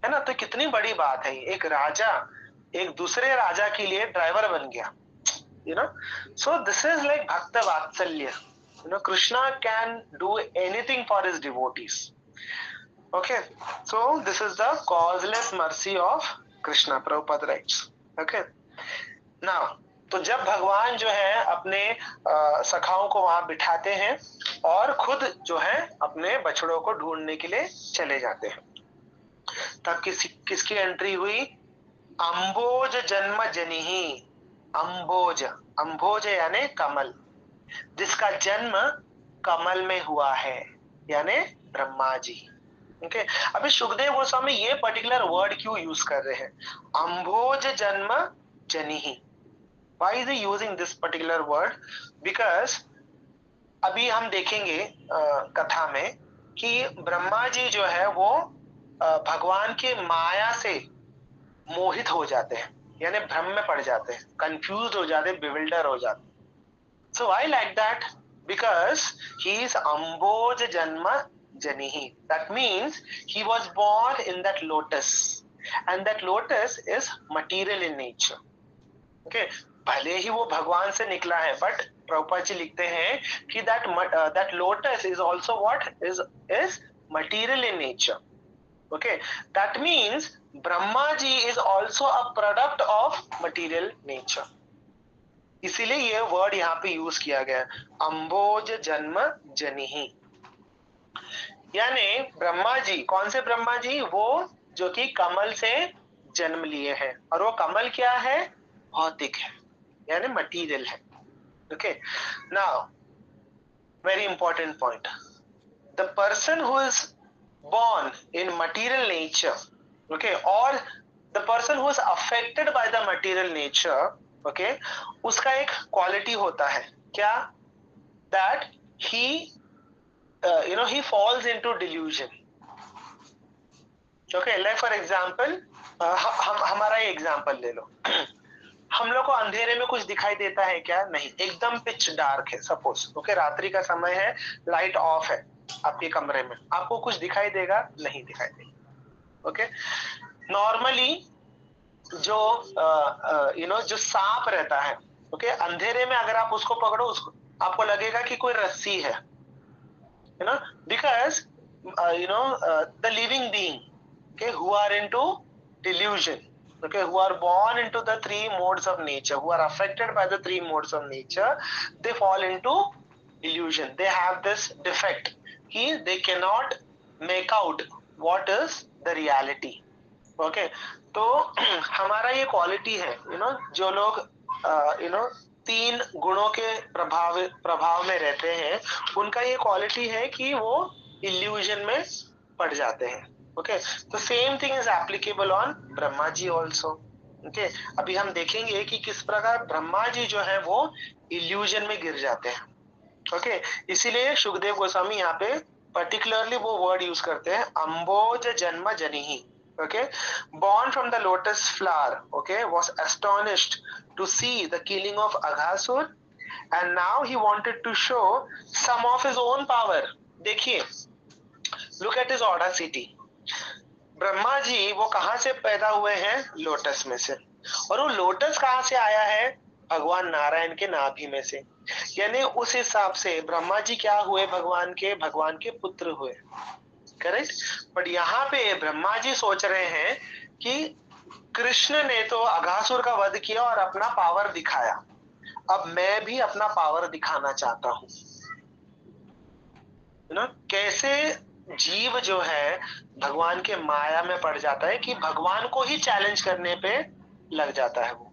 है ना। तो कितनी बड़ी बात है, एक राजा एक दूसरे राजा के लिए ड्राइवर बन गया, so this is like bhakta vatsalya, Krishna can do anything for his devotees. Okay, so this is the causeless mercy of Krishna, Prabhupada writes. Okay, now तो जब भगवान जो है अपने सखाओं को वहां बिठाते हैं और खुद जो है अपने बछड़ों को ढूंढने के लिए चले जाते हैं, तब किसकी एंट्री हुई, अंबोज जन्म जनिही। अंबोज, अंबोज यानी कमल, जिसका जन्म कमल में हुआ है, यानी ब्रह्मा जी। ओके, अभी सुखदेव गोस्वामी ये पर्टिकुलर वर्ड क्यों यूज कर रहे हैं, अंबोज जन्म जनिही? Why is he using this particular word? Because अभी हम देखेंगे कथा में कि ब्रह्मा जी जो है वो भगवान के माया से मोहित हो जाते हैं, यानी भ्रम में पड़ जाते हैं, कंफ्यूज हो जाते हैं, बिविल्डर हो जाते हैं। So I like that because he is अंबोज जन्म जनिही, that means he was born in that lotus, and that lotus is material in nature. Okay, भले ही वो भगवान से निकला है, बट प्रभुपाद जी लिखते हैं कि that lotus is also what is material in nature. Okay, that means Brahma ji is also a product of material nature. इसीलिए ये वर्ड यहाँ पे यूज किया गया, अंबोज जन्म जनिही, यानी ब्रह्मा जी। कौन से ब्रह्मा जी? वो जो कि कमल से जन्म लिए हैं, और वो कमल क्या है, भौतिक है, यानी मटीरियल है। Okay, now very important point, the person who is born in material nature, okay, or the person who is affected by the material nature, okay, उसका एक क्वालिटी होता है क्या, that he he falls into delusion. Okay, like for example हमारा ये example ले लो। हम लोग को अंधेरे में कुछ दिखाई देता है क्या? नहीं, एकदम पिच डार्क है सपोज। ओके, रात्रि का समय है, लाइट ऑफ है आपके कमरे में, आपको कुछ दिखाई देगा? नहीं दिखाई देगा। ओके, नॉर्मली जो जो सांप रहता है, ओके, अंधेरे में अगर आप उसको पकड़ो, उसको आपको लगेगा कि कोई रस्सी है, because the living being, okay, who are into delusion, okay, who are born into the 3 modes of nature, who are affected by the 3 modes of nature, they fall into illusion. They have this defect कि they cannot make out what is the reality. Okay, तो हमारा ये quality है, जो लोग 3 गुणों के प्रभाव में रहते हैं, उनका ये क्वालिटी है कि वो इल्यूजन में पड़ जाते हैं। ओके, तो same thing is applicable on Brahma ji also. Okay, अभी हम देखेंगे कि किस प्रकार ब्रह्मा जी जो है वो इल्यूजन में गिर जाते हैं। ओके, इसीलिए सुखदेव गोस्वामी यहाँ पे पर्टिकुलरली वो वर्ड यूज करते हैं, अंबोज जन्म जनिही। Okay, born from the lotus flower, okay, was astonished to see the killing of Aghasur, and now he wanted to show some of his own power. देखिए, look at his audacity. Brahma ji वो कहां से पैदा हुए हैं? लोटस में से। और वो लोटस कहां से आया है? भगवान नारायण के नाभि में से। यानी उस हिसाब से ब्रह्मा जी क्या हुए, भगवान के पुत्र हुए, करेक्ट। बट यहाँ पे ब्रह्मा जी सोच रहे हैं कि कृष्ण ने तो अघासुर का वध किया और अपना पावर दिखाया, अब मैं भी अपना पावर दिखाना चाहता हूं। ना कैसे जीव जो है भगवान के माया में पड़ जाता है कि भगवान को ही चैलेंज करने पे लग जाता है वो।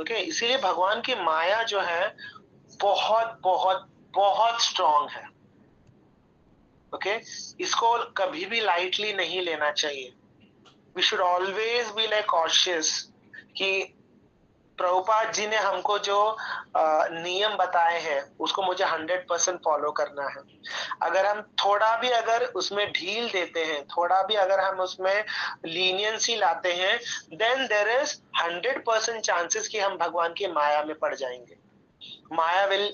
ओके, इसीलिए भगवान की माया जो है बहुत बहुत बहुत स्ट्रांग है। ओके, इसको कभी भी लाइटली नहीं लेना चाहिए। We should always be like cautious कि प्रभुपाद जी ने हमको जो नियम बताए हैं उसको मुझे 100% फॉलो करना है। अगर हम थोड़ा भी अगर उसमें ढील देते हैं, थोड़ा भी अगर हम उसमें लीनियंसी लाते हैं, देन देयर इज 100% चांसेस कि हम भगवान की माया में पड़ जाएंगे। Maya will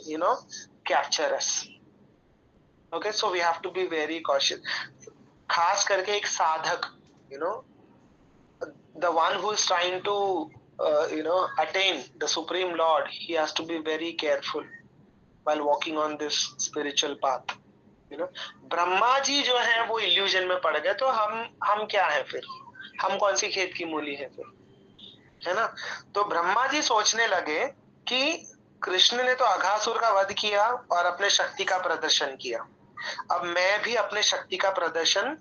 capture us. Okay, so we have to be very cautious. खास करके एक साधक, the one who is trying to attain the supreme lord, he has to be very careful while walking on this spiritual path. Brahma ji जो है वो illusion में पड़ गए, तो हम क्या है फिर, हम कौन सी खेत की मूली है फिर, है ना। तो ब्रह्मा जी सोचने लगे कि कृष्ण ने तो अघासुर का वध किया और अपने शक्ति का प्रदर्शन किया, अब मैं भी अपने शक्ति का प्रदर्शन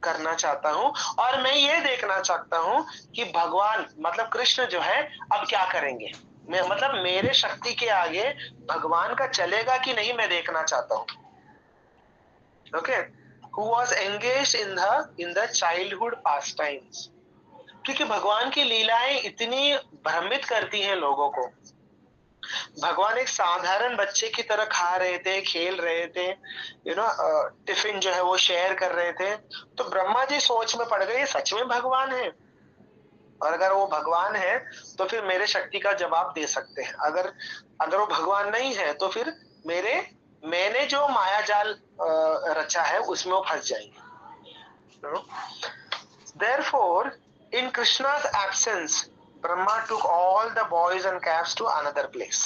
करना चाहता हूं और मैं ये देखना चाहता हूं कि भगवान मतलब कृष्ण जो है अब क्या करेंगे। मैं मतलब मेरे शक्ति के आगे भगवान का चलेगा कि नहीं, मैं देखना चाहता हूं। Okay, who was engaged in the childhood past times, क्योंकि भगवान की लीलाएं इतनी भ्रमित करती हैं लोगों को। भगवान एक साधारण बच्चे की तरह खा रहे थे, खेल रहे थे, टिफिन जो है वो शेयर कर रहे थे। तो ब्रह्मा जी सोच में पड़ गए, ये सच में भगवान है, और अगर वो भगवान है तो फिर मेरे शक्ति का जवाब दे सकते हैं। अगर वो भगवान नहीं है तो फिर मैंने जो माया जाल रचा है उसमें वो फंस जाएंगे। Therefore, in Krishna's absence, Brahma took all the boys and calves to another place.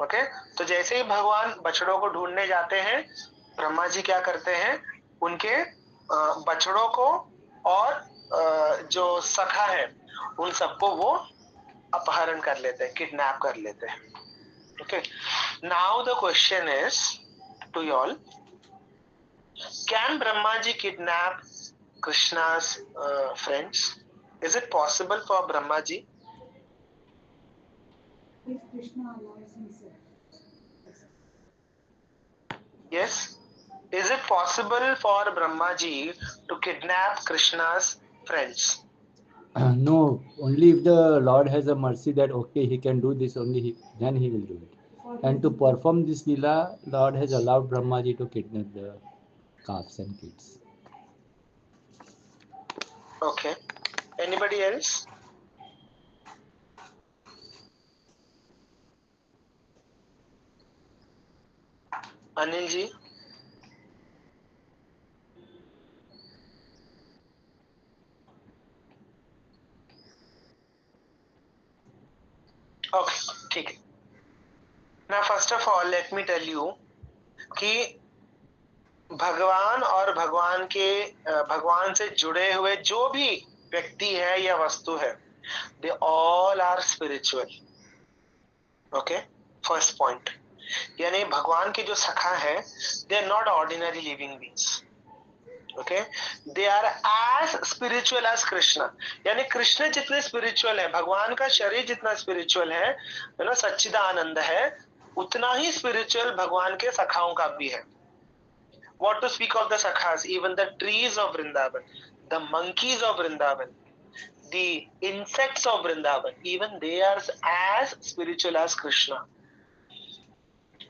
Okay, तो जैसे ही भगवान बछड़ों को ढूंढने जाते हैं, ब्रह्मा जी क्या करते हैं, उनके बछड़ों को और जो सखा है उन सबको वो अपहरण कर लेते हैं, किडनैप कर लेते हैं। Okay, now the question is to you all, can Brahma ji kidnap Krishna's friends? Is it possible for Brahma ji? If Krishna allows himself. Yes. Is it possible for Brahma ji to kidnap Krishna's friends? No, only if the Lord has a mercy that okay, he can do this, only then he will do it. And to perform this lila, Lord has allowed Brahma ji to kidnap the calves and kids. Okay. Anybody else? Anil ji? Okay, ठीक है। Now first of all, let me tell you कि भगवान और भगवान से जुड़े हुए जो भी व्यक्ति है या वस्तु है, they all are spiritual. Okay, first point, यानी भगवान के जो सखा है, they are not ordinary living beings. Okay, they are as spiritual as Krishna, यानी कृष्ण जितने स्पिरिचुअल है, भगवान का शरीर जितना स्पिरिचुअल है, सच्चिदानंद है, उतना ही स्पिरिचुअल भगवान के सखाओं का भी है। What to speak of the sakhas, even the trees of Vrindavan, the monkeys of Vrindavan, the insects of Vrindavan, even they are as spiritual as Krishna.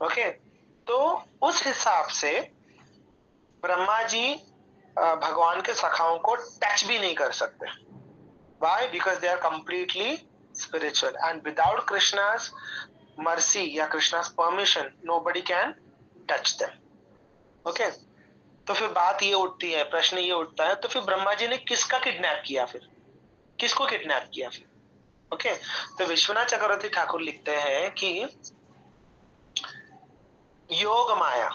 Okay, तो उस हिसाब से ब्रह्मा जी भगवान के सखाओं को टच भी नहीं कर सकते। Why? Because they are completely spiritual and without Krishna's mercy या Krishna's permission, nobody can touch them. Okay, तो फिर बात ये उठती है, प्रश्न ये उठता है, तो फिर ब्रह्मा जी ने किसका किडनैप किया, फिर किसको किडनैप किया फिर? ओके, तो विश्वनाथ चक्रवर्ती ठाकुर लिखते हैं कि योग माया,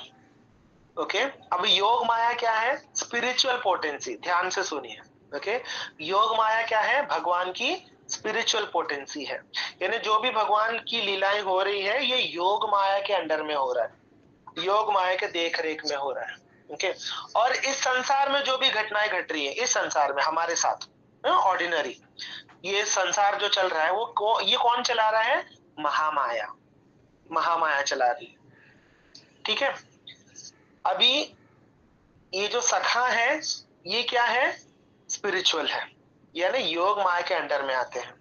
ओके, अब योग माया क्या है? स्पिरिचुअल पोटेंसी, ध्यान से सुनिए, ओके। योग माया क्या है? भगवान की स्पिरिचुअल पोटेंसी है, यानी जो भी भगवान की लीलाएं हो रही है ये योग माया के अंडर में हो रहा है, योग माया के देख रेख में हो रहा है, ओके। और इस संसार में जो भी घटनाएं घट रही है, इस संसार में हमारे साथ ऑर्डिनरी ये संसार जो चल रहा है वो ये कौन चला रहा है? महामाया, महामाया चला रही है, ठीक है। अभी ये जो सखा है ये क्या है? स्पिरिचुअल है, यानी योग माया के अंडर में आते हैं।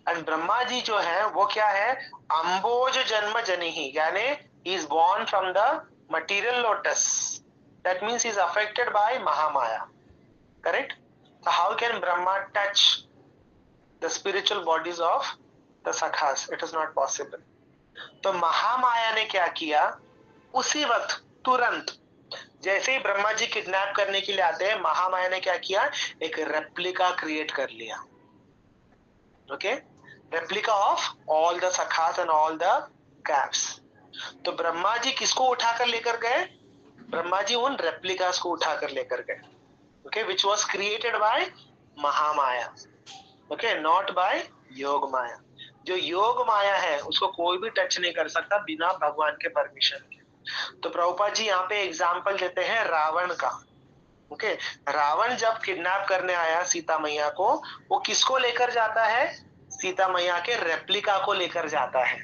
एंड ब्रह्मा जी जो है वो क्या है? अंबोज जन्म जनिही, यानी he is born from the material lotus, that means he is affected by Mahamaya, correct. So how can Brahma touch the spiritual bodies of the sakhas? It is not possible. तो महामाया ने क्या किया? उसी वक्त तुरंत जैसे ही ब्रह्मा जी किडनैप करने के लिए आते हैं, महामाया ने क्या किया? एक रेप्लिका क्रिएट कर लिया, okay, replica of all the सखास एंड ऑल द कैप्स। तो ब्रह्मा जी किसको उठाकर लेकर गए? ब्रह्मा जी उन रेप्लिकास को उठाकर लेकर गए, okay, which was created by Mahamaya, okay, not by योग माया। जो योग माया है उसको कोई भी टच नहीं कर सकता बिना भगवान के परमिशन के। तो प्रभुपाद जी यहाँ पे एग्जाम्पल देते हैं रावण का, ओके। रावण जब किडनैप करने आया सीता मैया को, वो किसको लेकर जाता है? सीता मैया के रेप्लिका को लेकर जाता है,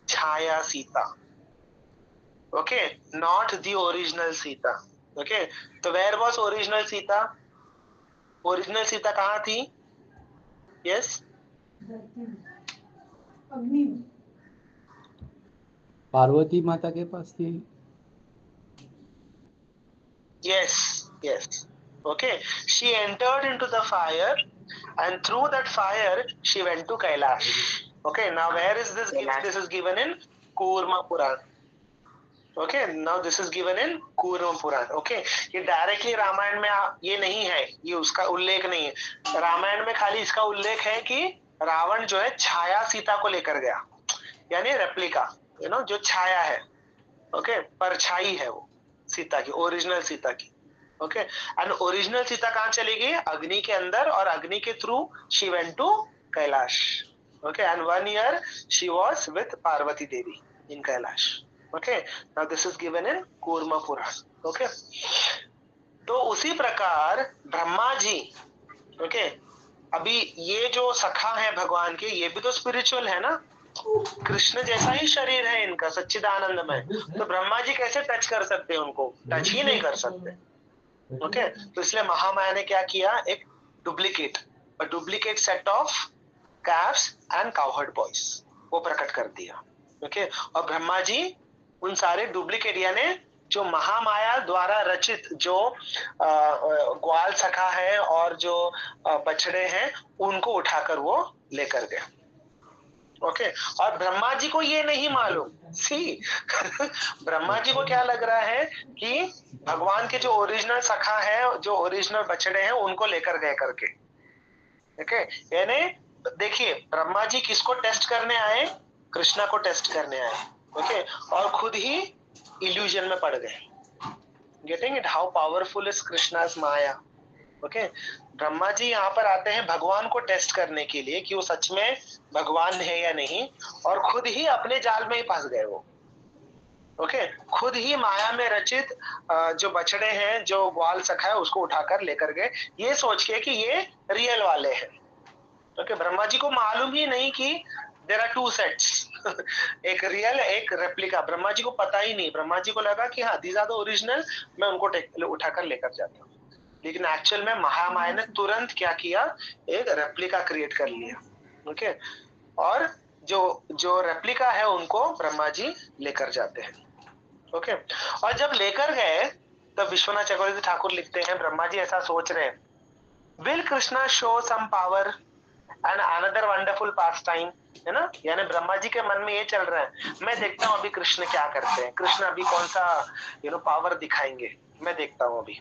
Chhaya Sita, okay, not the original Sita, okay. तो where was original Sita? Original Sita कहाँ थी? यस, अग्नि में। पार्वती माता के पास थी। yes, yes, okay. She entered into the fire and through that fire she went to Kailash, okay. Now where is this given? This is given in Kurma Puran, okay. Now this is given in Kurma Puran, okay. ये directly Ramayan में ये नहीं है, ये उसका उल्लेख नहीं है। रामायण में खाली इसका उल्लेख है कि रावण जो है छाया सीता को लेकर गया, यानी रेप्लिका, जो छाया है, ओके, परछाई है वो सीता की, ओरिजिनल सीता की, ओके। एंड ओरिजिनल सीता कहाँ चली गई? अग्नि के अंदर, और अग्नि के through she went to Kailash, okay. And 1 year she was with Parvati Devi in Kailash, okay. Now this is given in Kurma Purana, okay. तो उसी प्रकार ब्रह्मा जी, ओके, अभी ये जो सखा है भगवान के, ये भी तो स्पिरिचुअल है ना, कृष्ण जैसा ही शरीर है इनका, सच्चिदानंद में। तो ब्रह्मा जी कैसे टच कर सकते हैं उनको? टच ही नहीं कर सकते, ओके। तो इसलिए महामाया ने क्या किया? एक duplicate set of caps and cowherd boys वो प्रकट कर दिया, ओके। और ब्रह्मा जी उन सारे डुप्लीकेट, यानी जो महामाया द्वारा रचित जो ग्वाल सखा है और जो बछड़े हैं, उनको उठाकर वो लेकर गए, ओके। और ब्रह्मा जी को ये नहीं मालूम, सी ब्रह्मा जी को क्या लग रहा है कि भगवान के जो ओरिजिनल सखा है, जो ओरिजिनल बछड़े हैं, उनको लेकर गए करके, ओके। यानी देखिए, ब्रह्मा जी किसको टेस्ट करने आए? कृष्णा को टेस्ट करने आए, ओके। और खुद ही इल्यूजन में पड़ गए। Getting it? How powerful is Krishna's maya, okay. Brahma ji यहाँ पर आते हैं भगवान को टेस्ट करने के लिए कि वो सच में भगवान है या नहीं, और खुद ही अपने जाल में ही फंस गए वो, ओके। खुद ही माया में रचित जो बछड़े हैं, जो ग्वाल सखा है, उसको उठाकर लेकर गए, ये सोच के कि ये रियल वाले हैं, ओके। ब्रह्मा जी को मालूम ही नहीं कि देयर आर 2 सेट्स एक रियल, एक रेप्लिका। ब्रह्मा जी को पता ही नहीं, ब्रह्मा जी को लगा कि हाँ दीज आर द ओरिजिनल, मैं उनको उठाकर लेकर जाता हूँ। लेकिन एक्चुअल में महामाया ने तुरंत क्या किया? एक रेप्लिका क्रिएट कर लिया, ओके। और जो रेप्लिका है उनको ब्रह्मा जी लेकर जाते हैं, ओके। और जब लेकर गए तब विश्वनाथ चक्रवर्ती ठाकुर लिखते हैं, ब्रह्मा जी ऐसा सोच रहे हैं, will Krishna show some power and another wonderful pastime, है ना। यानी ब्रह्मा जी के मन में ये चल रहा है, मैं देखता हूँ अभी कृष्ण क्या करते हैं, कृष्ण अभी कौन सा पावर दिखाएंगे, मैं देखता हूँ अभी,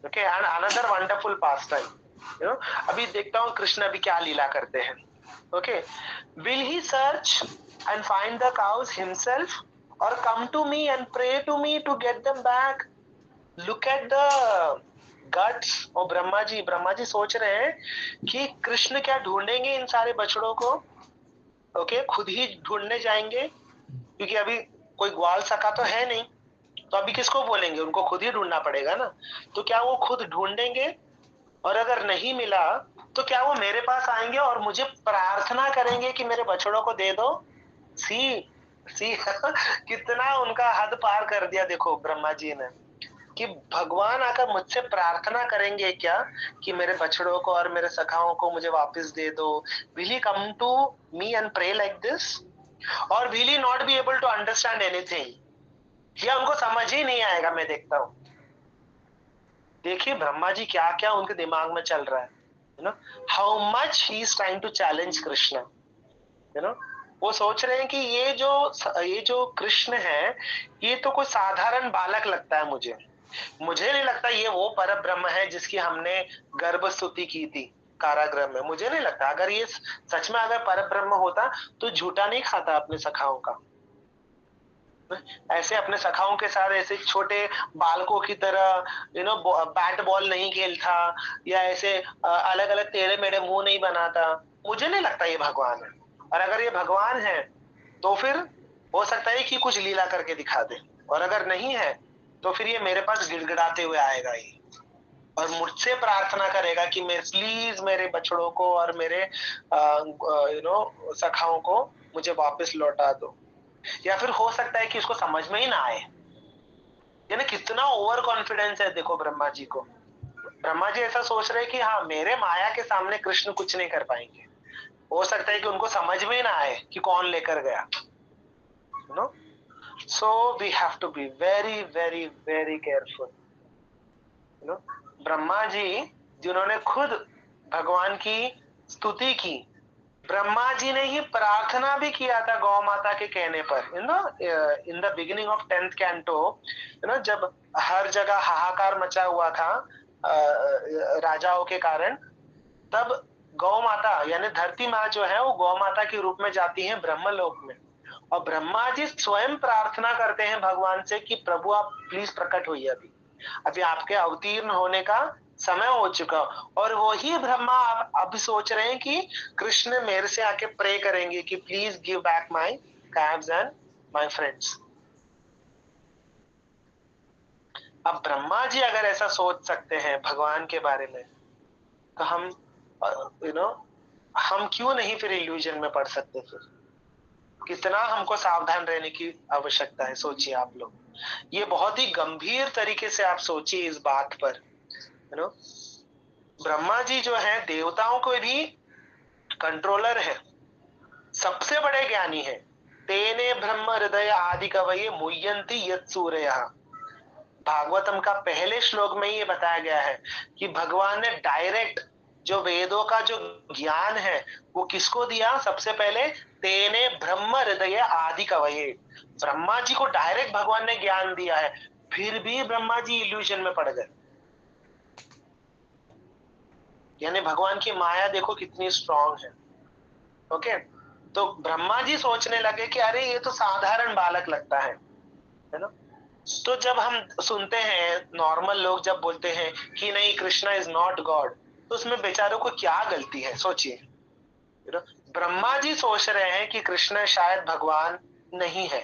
okay. And another wonderful pass time, अभी देखता हूँ कृष्ण अभी क्या लीला करते हैं। Okay, will he search and find the cows himself or come to me and pray to me to get them back? Look at the guts of Brahma ji सोच रहे हैं कि कृष्ण क्या ढूंढेंगे इन सारे बछड़ों को? ओके, खुद ही ढूंढने जाएंगे, क्योंकि अभी कोई ग्वाल सखा तो है नहीं, तो अभी किसको बोलेंगे? उनको खुद ही ढूंढना पड़ेगा ना। तो क्या वो खुद ढूंढेंगे? और अगर नहीं मिला तो क्या वो मेरे पास आएंगे और मुझे प्रार्थना करेंगे कि मेरे बछड़ों को दे दो? सी सी कितना उनका हद पार कर दिया देखो ब्रह्मा जी ने, कि भगवान आकर मुझसे प्रार्थना करेंगे क्या कि मेरे बछड़ों को और मेरे सखाओं को मुझे वापस दे दो? Will he come to me and pray like this, और will he not be able to understand anything? या उनको समझ ही नहीं आएगा? मैं देखता हूँ, देखिए ब्रह्मा जी क्या क्या उनके दिमाग में चल रहा है, you know, how much he is trying to challenge Krishna, you know. वो सोच रहे हैं कि ये जो कृष्ण है, ये तो कोई साधारण बालक लगता है मुझे नहीं लगता ये वो परम ब्रह्म है जिसकी हमने गर्भ स्तुति की थी कारागृह में। मुझे नहीं लगता, अगर ये सच में अगर परम ब्रह्म होता तो झूठा नहीं खाता अपने सखाओं का, ऐसे अपने सखाओं के साथ ऐसे छोटे बालकों की तरह बैट बॉल नहीं खेलता, या ऐसे अलग अलग टेढ़े मेढ़े मुंह नहीं बनाता। मुझे नहीं लगता ये भगवान है। और अगर ये भगवान है तो फिर हो सकता है कि कुछ लीला करके दिखा दे, और अगर नहीं है तो फिर ये मेरे पास गिड़गिड़ाते हुए आएगा ये, और मुझसे प्रार्थना करेगा कि मैं प्लीज मेरे बछड़ों को और मेरे सखाओं को मुझे वापस लौटा दो। या फिर हो सकता है कि उसको समझ में ही ना आए। यानी कितना ओवर कॉन्फिडेंस है देखो ब्रह्मा जी को। ब्रह्मा जी ऐसा सोच रहे हैं कि हाँ, मेरे माया के सामने कृष्ण कुछ नहीं कर पाएंगे। हो सकता है कि उनको समझ में ही ना आए कि कौन लेकर गया, you know. So we have to be very very very careful, you know. Brahma ji जिन्होंने खुद भगवान की स्तुति की, ब्रह्मा जी ने ही प्रार्थना भी किया था गौ माता के कहने पर, in the beginning of 10th canto, जब हर जगह हाहाकार मचा हुआ था राजाओं के कारण, तब गौ माता यानी धरती माँ जो है वो गौ माता के रूप में जाती है ब्रह्मलोक में, और ब्रह्मा जी स्वयं प्रार्थना करते हैं भगवान से कि प्रभु आप प्लीज प्रकट होइए, अभी आपके अवतीर्ण होने का समय हो चुका। और वही ब्रह्मा अब सोच रहे हैं कि कृष्ण मेरे से आके प्रे करेंगे कि please give back my caves and my friends. अब ब्रह्मा जी अगर ऐसा सोच सकते हैं भगवान के बारे में, तो हम हम क्यों नहीं फिर इल्यूजन में पड़ सकते? फिर कितना हमको सावधान रहने की आवश्यकता है, सोचिए आप लोग। ये बहुत ही गंभीर तरीके से आप सोचिए इस बात पर, यू नो। ब्रह्मा जी जो है देवताओं को भी कंट्रोलर है, सबसे बड़े ज्ञानी है। तेने ब्रह्म हृदय आदि कवये मुह्यंति यत् सूरयः। भागवतम का पहले श्लोक में ये बताया गया है कि भगवान ने डायरेक्ट जो वेदों का जो ज्ञान है वो किसको दिया? सबसे पहले तेने ब्रह्म हृदय आदि कवये, ब्रह्मा जी को डायरेक्ट भगवान ने ज्ञान दिया है। फिर भी ब्रह्मा जी इल्यूजन में पड़ गए। यानी भगवान की माया देखो कितनी स्ट्रांग है। ओके, तो ब्रह्मा जी सोचने लगे कि अरे ये तो साधारण बालक लगता है ना। तो जब हम सुनते हैं नॉर्मल लोग जब बोलते हैं कि नहीं कृष्णा इज नॉट गॉड, तो उसमें बेचारों को क्या गलती है? सोचिए, ब्रह्मा जी सोच रहे हैं कि कृष्ण शायद भगवान नहीं है।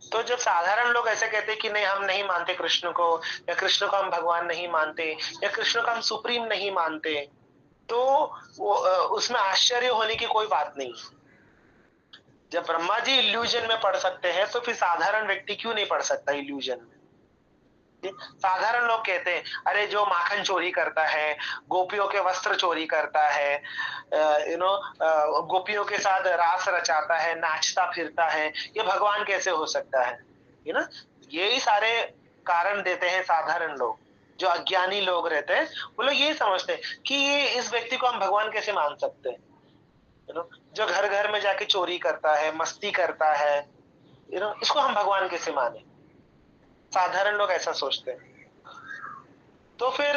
तो जब साधारण लोग ऐसे कहते हैं कि नहीं हम नहीं मानते कृष्ण को, या कृष्ण को हम भगवान नहीं मानते, या कृष्ण को हम सुप्रीम नहीं मानते, तो उसमें आश्चर्य होने की कोई बात नहीं। जब ब्रह्मा जी इल्यूजन में पड़ सकते हैं तो फिर साधारण व्यक्ति क्यों नहीं पड़ सकता इल्यूजन में? साधारण लोग कहते हैं अरे जो माखन चोरी करता है, गोपियों के वस्त्र चोरी करता है, गोपियों के साथ रास रचाता है, नाचता फिरता है, ये भगवान कैसे हो सकता है? यही सारे कारण देते हैं साधारण लोग। जो अज्ञानी लोग रहते हैं वो लोग यही समझते हैं कि ये इस व्यक्ति को हम भगवान कैसे मान सकते हैं? जो घर घर में जाके चोरी करता है, मस्ती करता है, इसको हम भगवान कैसे माने? साधारण लोग ऐसा सोचते हैं। तो फिर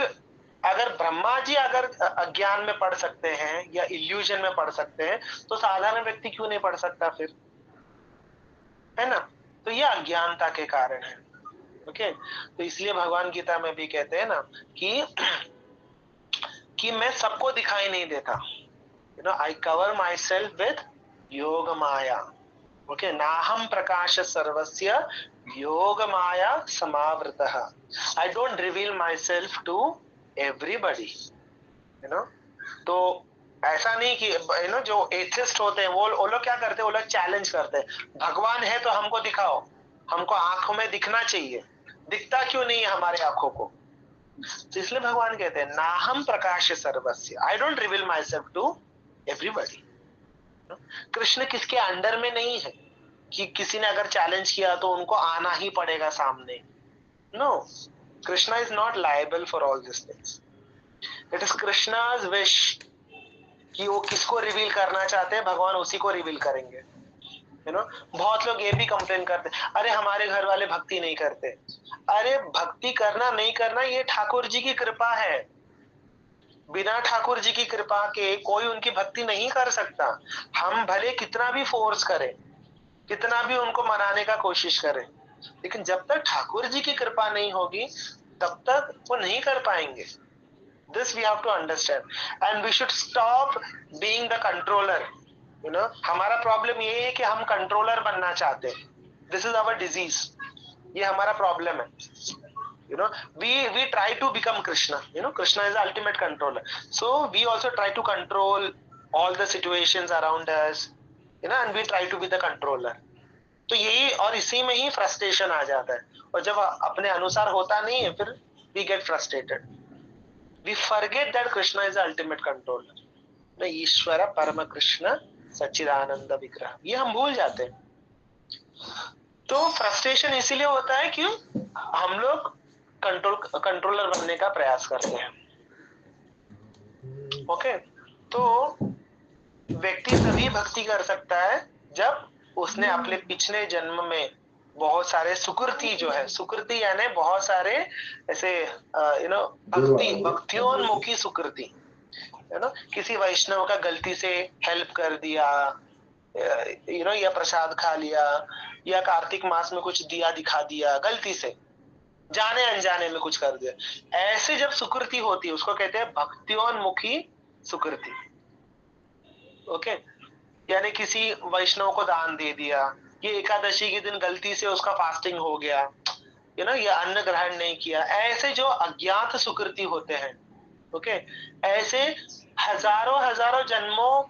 अगर ब्रह्मा जी अगर अज्ञान में पढ़ सकते हैं या इल्यूजन में पढ़ सकते हैं, तो साधारण व्यक्ति क्यों नहीं पढ़ सकता फिर, है ना? तो ये अज्ञानता के कारण है। ओके, तो इसलिए भगवान गीता में भी कहते हैं ना कि मैं सबको दिखाई नहीं देता, you know, I cover myself with yoga maya. Okay, नाहम प्रकाश सर्वस्य योग माया समावृतः। I don't reveal myself to everybody, you know. तो ऐसा नहीं कि यू नो जो एथिस्ट होते हैं वो लोग क्या करते हैं, वो लोग चैलेंज करते हैं, भगवान है तो हमको दिखाओ, हमको आंखों में दिखना चाहिए, दिखता क्यों नहीं है हमारे आंखों को? तो इसलिए भगवान कहते हैं नाहम प्रकाश सर्वस्य, I don't reveal myself to everybody. Krishna किसके अंडर में नहीं है कि किसी ने अगर चैलेंज किया तो उनको आना ही पड़ेगा सामने। No, Krishna is not liable for all this things. It is Krishna's wish कि वो किसको रिवील करना चाहते हैं, भगवान उसी को रिवील करेंगे, यू नो। बहुत लोग ये भी कंप्लेन करते, अरे हमारे घर वाले भक्ति नहीं करते। अरे भक्ति करना नहीं करना ये ठाकुर जी की कृपा है, बिना ठाकुर जी की कृपा के कोई उनकी भक्ति नहीं कर सकता। हम भले कितना भी फोर्स करें, कितना भी उनको मनाने का कोशिश करें, लेकिन जब तक ठाकुर जी की कृपा नहीं होगी तब तक वो नहीं कर पाएंगे। This we have to understand, and we should stop being the controller. You know, हमारा प्रॉब्लम ये है कि हम कंट्रोलर बनना चाहते हैं। This is our disease. ये हमारा प्रॉब्लम है। You know, we try to become Krishna. You know, Krishna is the ultimate controller. So we also try to control all the situations around us. You know, and we try to be the controller. तो यही और इसी में ही frustration आ जाता है, और जब अपने अनुसार होता नहीं है फिर we get frustrated. We forget that Krishna is the ultimate controller. न ईश्वर परम कृष्ण सच्चिदानंद विग्रह, ये हम भूल जाते हैं। तो फ्रस्ट्रेशन इसीलिए होता है क्यों, हम लोग कंट्रोलर बनने का प्रयास करते हैं। ओके, तो व्यक्ति तभी भक्ति कर सकता है जब उसने अपने पिछले जन्म में बहुत सारे सुकृति, जो है सुकृति यानी बहुत सारे ऐसे यू नो भक्तियोन्मुखी सुकृति, यू नो, किसी वैष्णव का गलती से हेल्प कर दिया, यू नो, या प्रसाद खा लिया, या कार्तिक मास में कुछ दिया दिखा दिया, गलती से जाने अनजाने में कुछ कर दिया, ऐसे जब सुकृति होती है उसको कहते हैं भक्तियोन्मुखी सुकृति। ओके, यानी किसी वैष्णव को दान दे दिया, ये एकादशी के दिन गलती से उसका फास्टिंग हो गया, यू नो, या अन्न ग्रहण नहीं किया, ऐसे जो अज्ञात सुकृति होते हैं। ओके, ऐसे हजारों हजारों जन्मों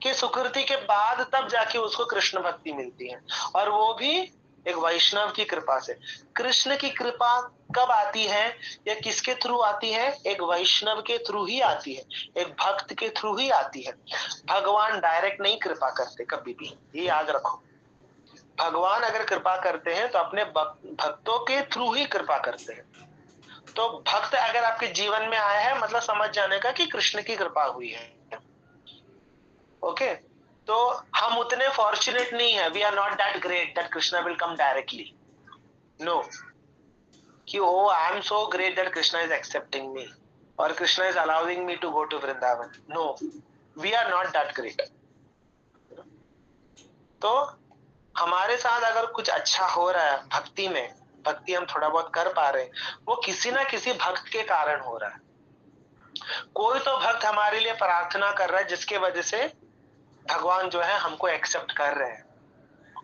के सुकृति के बाद तब जाके उसको कृष्ण भक्ति मिलती है, और वो भी एक वैष्णव की कृपा से। कृष्ण की कृपा कब आती है या किसके थ्रू आती है? एक वैष्णव के थ्रू ही आती है, एक भक्त के थ्रू ही आती है। भगवान डायरेक्ट नहीं कृपा करते कभी भी, ये याद रखो। भगवान अगर कृपा करते हैं तो अपने भक्तों के थ्रू ही कृपा करते हैं। तो भक्त अगर आपके जीवन में आया है मतलब समझ जाने का कि कृष्ण की कृपा हुई है। ओके, तो हम उतने फॉर्चुनेट नहीं है, we are not that great that Krishna will come directly. No, कि oh I am so great that Krishna is accepting me और Krishna is allowing me to go to Vrindavan. No, we are not that great. तो हमारे साथ अगर कुछ अच्छा हो रहा है भक्ति में, भक्ति हम थोड़ा बहुत कर पा रहे हैं, वो किसी ना किसी भक्त के कारण हो रहा है। कोई तो भक्त हमारे लिए प्रार्थना कर रहा है जिसके वजह से भगवान जो है हमको एक्सेप्ट कर रहे हैं,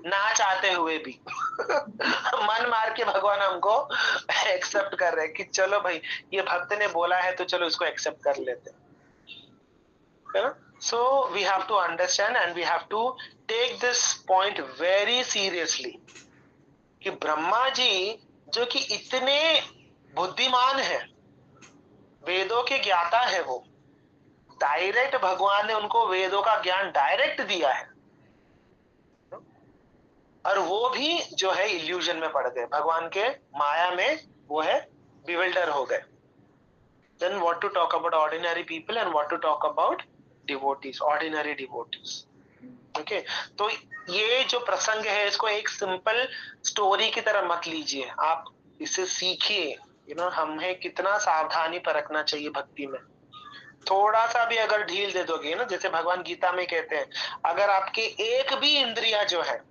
ना चाहते हुए भी मन मार के भगवान हमको एक्सेप्ट कर रहे हैं कि चलो भाई ये भक्त ने बोला है तो चलो इसको एक्सेप्ट कर लेते हैं। So we have to understand and we have to take this point very seriously कि ब्रह्मा जी जो कि इतने बुद्धिमान है, वेदों के ज्ञाता है, वो डायरेक्ट भगवान ने उनको वेदों का ज्ञान डायरेक्ट दिया है, और वो भी जो है इल्यूजन में पड़ गए, भगवान के माया में वो है बिविल्डर हो गए। Then what to talk about ordinary people and what to talk about devotees, ordinary devotees. Okay, तो ये जो प्रसंग है इसको एक सिंपल स्टोरी की तरह मत लीजिए, आप इसे सीखिए, हमें कितना सावधानी परखना चाहिए भक्ति में। थोड़ा सा भी अगर ढील दे दोगे ना, जैसे भगवान गीता में कहते हैं, अगर आपके एक भी इंद्रिया जो है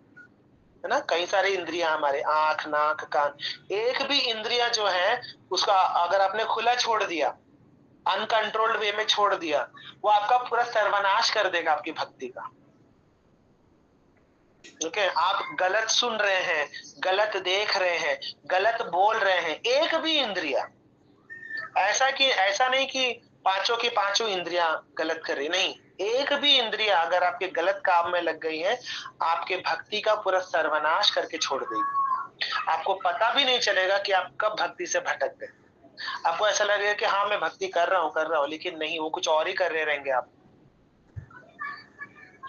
ना, कई सारी इंद्रिया हमारे, आंख, नाक, कान, एक भी इंद्रिया जो है उसका अगर आपने खुला छोड़ दिया, अनकंट्रोल्ड वे में छोड़ दिया, वो आपका पूरा सर्वनाश कर देगा आपकी भक्ति का। ओके, आप गलत सुन रहे हैं, गलत देख रहे हैं, गलत बोल रहे हैं, एक भी इंद्रिया, ऐसा नहीं कि पांचों की पांचों इंद्रियां गलत कर रही, नहीं, एक भी इंद्रिया अगर आपके गलत काम में लग गई है, आपके भक्ति का पूरा सर्वनाश करके छोड़ देगी। आपको पता भी नहीं चलेगा कि आप कब भक्ति से भटक गए। आपको ऐसा लगेगा कि हाँ मैं भक्ति कर रहा हूँ, लेकिन नहीं, वो कुछ और ही कर रहे रहेंगे आप।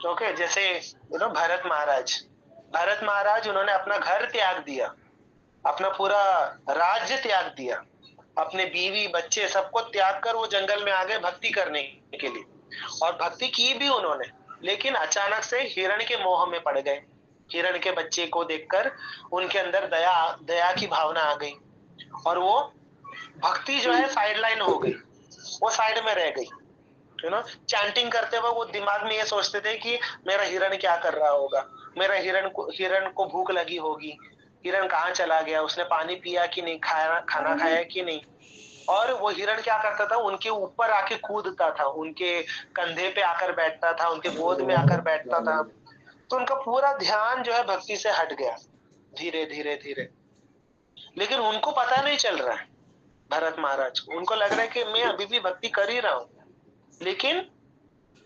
ओके, जैसे भरत महाराज उन्होंने अपना घर त्याग दिया, अपना पूरा राज्य त्याग दिया, अपने बीवी बच्चे सबको त्याग कर वो जंगल में आ गए भक्ति करने के लिए, और भक्ति की भी उन्होंने, लेकिन अचानक से हिरण के मोह में पड़ गए। हिरण के बच्चे को देखकर उनके अंदर दया की भावना आ गई, और वो भक्ति जो है साइडलाइन हो गई, वो साइड में रह गई। चैंटिंग करते हुए वो दिमाग में ये सोचते थे कि मेरा हिरण क्या कर रहा होगा, मेरा हिरण को भूख लगी होगी, हिरण कहाँ चला गया, उसने पानी पिया कि नहीं, खाना खाया कि नहीं। और वो हिरण क्या करता था, उनके ऊपर आके कूदता था, उनके कंधे पे आकर बैठता था, उनके गोद में आकर बैठता था। तो उनका पूरा ध्यान जो है भक्ति से हट गया धीरे धीरे धीरे। लेकिन उनको पता नहीं चल रहा है, भरत महाराज को, उनको लग रहा है कि मैं अभी भी भक्ति कर ही रहा हूं, लेकिन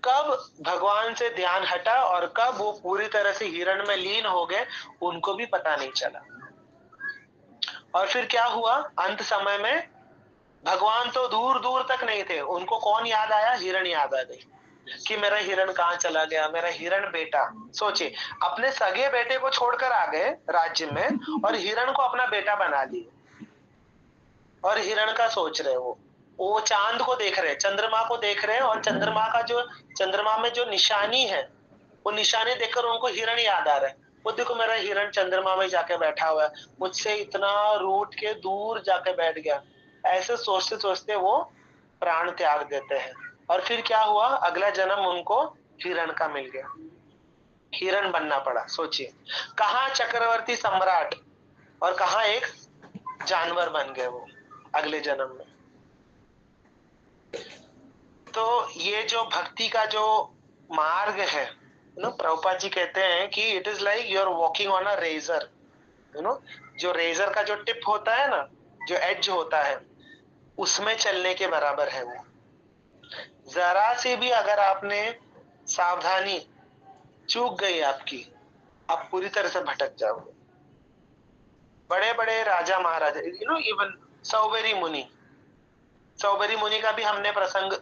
कब भगवान से ध्यान हटा और कब वो पूरी तरह से हिरण में लीन हो गए, उनको भी पता नहीं चला। और फिर क्या हुआ, अंत समय में भगवान तो दूर दूर तक नहीं थे, उनको कौन याद आया, हिरण याद आ गई कि मेरा हिरण कहाँ चला गया, मेरा हिरण बेटा। सोचिए, अपने सगे बेटे को छोड़कर आ गए राज्य में, और हिरण को अपना बेटा बना लिए, और हिरण का सोच रहे वो चांद को देख रहे, चंद्रमा को देख रहे हैं, और चंद्रमा में जो निशानी है, वो निशानी देखकर उनको हिरण याद आ रहा है। वो देखो मेरा हिरण चंद्रमा में जाके बैठा हुआ है, मुझसे इतना रूठ के दूर जाके बैठ गया। ऐसे सोचते सोचते वो प्राण त्याग देते हैं। और फिर क्या हुआ, अगला जन्म उनको हिरण का मिल गया, हिरण बनना पड़ा। सोचिए, कहाँ चक्रवर्ती सम्राट और कहाँ एक जानवर बन गए वो अगले जन्म में। तो ये जो भक्ति का जो मार्ग है, प्रभुपाद जी कहते हैं कि it is like you are walking on a razor. जो रेजर का जो टिप होता है ना, जो एज होता है, उसमें चलने के बराबर है वो। जरा से भी अगर आपने सावधानी चूक गई आपकी, आप पूरी तरह से भटक जाओगे। बड़े बड़े राजा महाराजा, इवन सौबेरी मुनि का भी हमने प्रसंग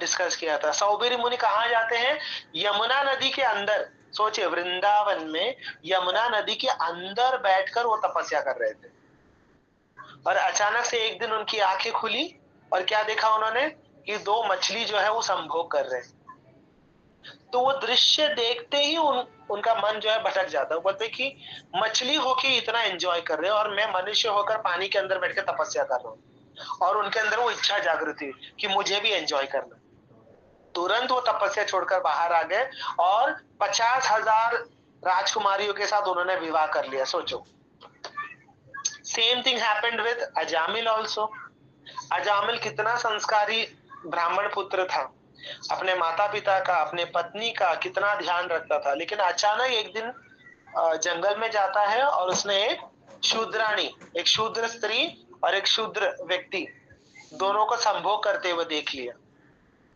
डिस्कस किया था। सौबेरी मुनि कहाँ जाते हैं, यमुना नदी के अंदर। सोचिए, वृंदावन में यमुना नदी के अंदर बैठकर वो तपस्या कर रहे थे, और अचानक से एक दिन उनकी आंखें खुली, और क्या देखा उन्होंने कि दो मछली जो है वो संभोग कर रहे हैं। तो वो दृश्य देखते ही उनका मन जो है भटक जाता है। बोलते कि मछली होके इतना एंजॉय कर रहे हैं, और मैं मनुष्य होकर पानी के अंदर बैठ के तपस्या कर रहा हूँ। और उनके अंदर वो इच्छा जागृत हुई कि मुझे भी एंजॉय करना। तुरंत वो तपस्या छोड़कर बाहर आ गए, और 50,000 राजकुमारियों के साथ उन्होंने विवाह कर लिया। सोचो, same thing happened with Ajamil also. Ajamil कितना संस्कारी ब्राह्मण पुत्र था, अपने माता पिता का, अपने पत्नी का कितना ध्यान रखता था। लेकिन अचानक एक दिन जंगल में जाता है, और उसने एक शूद्राणी, एक शूद्र स्त्री और एक शूद्र व्यक्ति, दोनों को संभोग करते हुए देख लिया।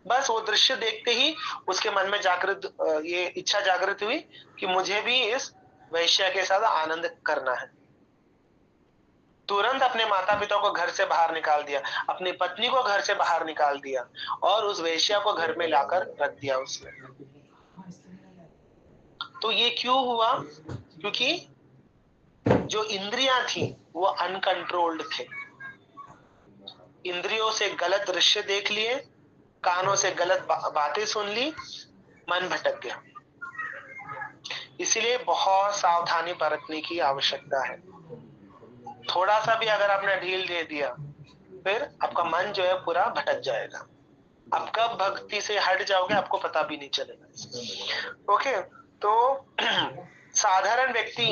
बस वो दृश्य देखते ही उसके मन में ये इच्छा जागृत हुई कि मुझे भी इस वैश्या के साथ आनंद करना है। तुरंत अपने माता पिता को घर से बाहर निकाल दिया, अपनी पत्नी को घर से बाहर निकाल दिया, और उस वैश्या को घर में लाकर रख दिया उसने। तो ये क्यों हुआ, क्योंकि जो इंद्रियां थी वो अनकंट्रोल्ड थे। इंद्रियों से गलत दृश्य देख लिए, कानों से गलत बातें सुन ली, मन भटक गया। इसीलिए बहुत सावधानी बरतने की आवश्यकता है। थोड़ा सा भी अगर आपने ढील दे दिया फिर आपका मन जो है पूरा भटक जाएगा। आप कब भक्ति से हट जाओगे आपको पता भी नहीं चलेगा। ओके, तो साधारण व्यक्ति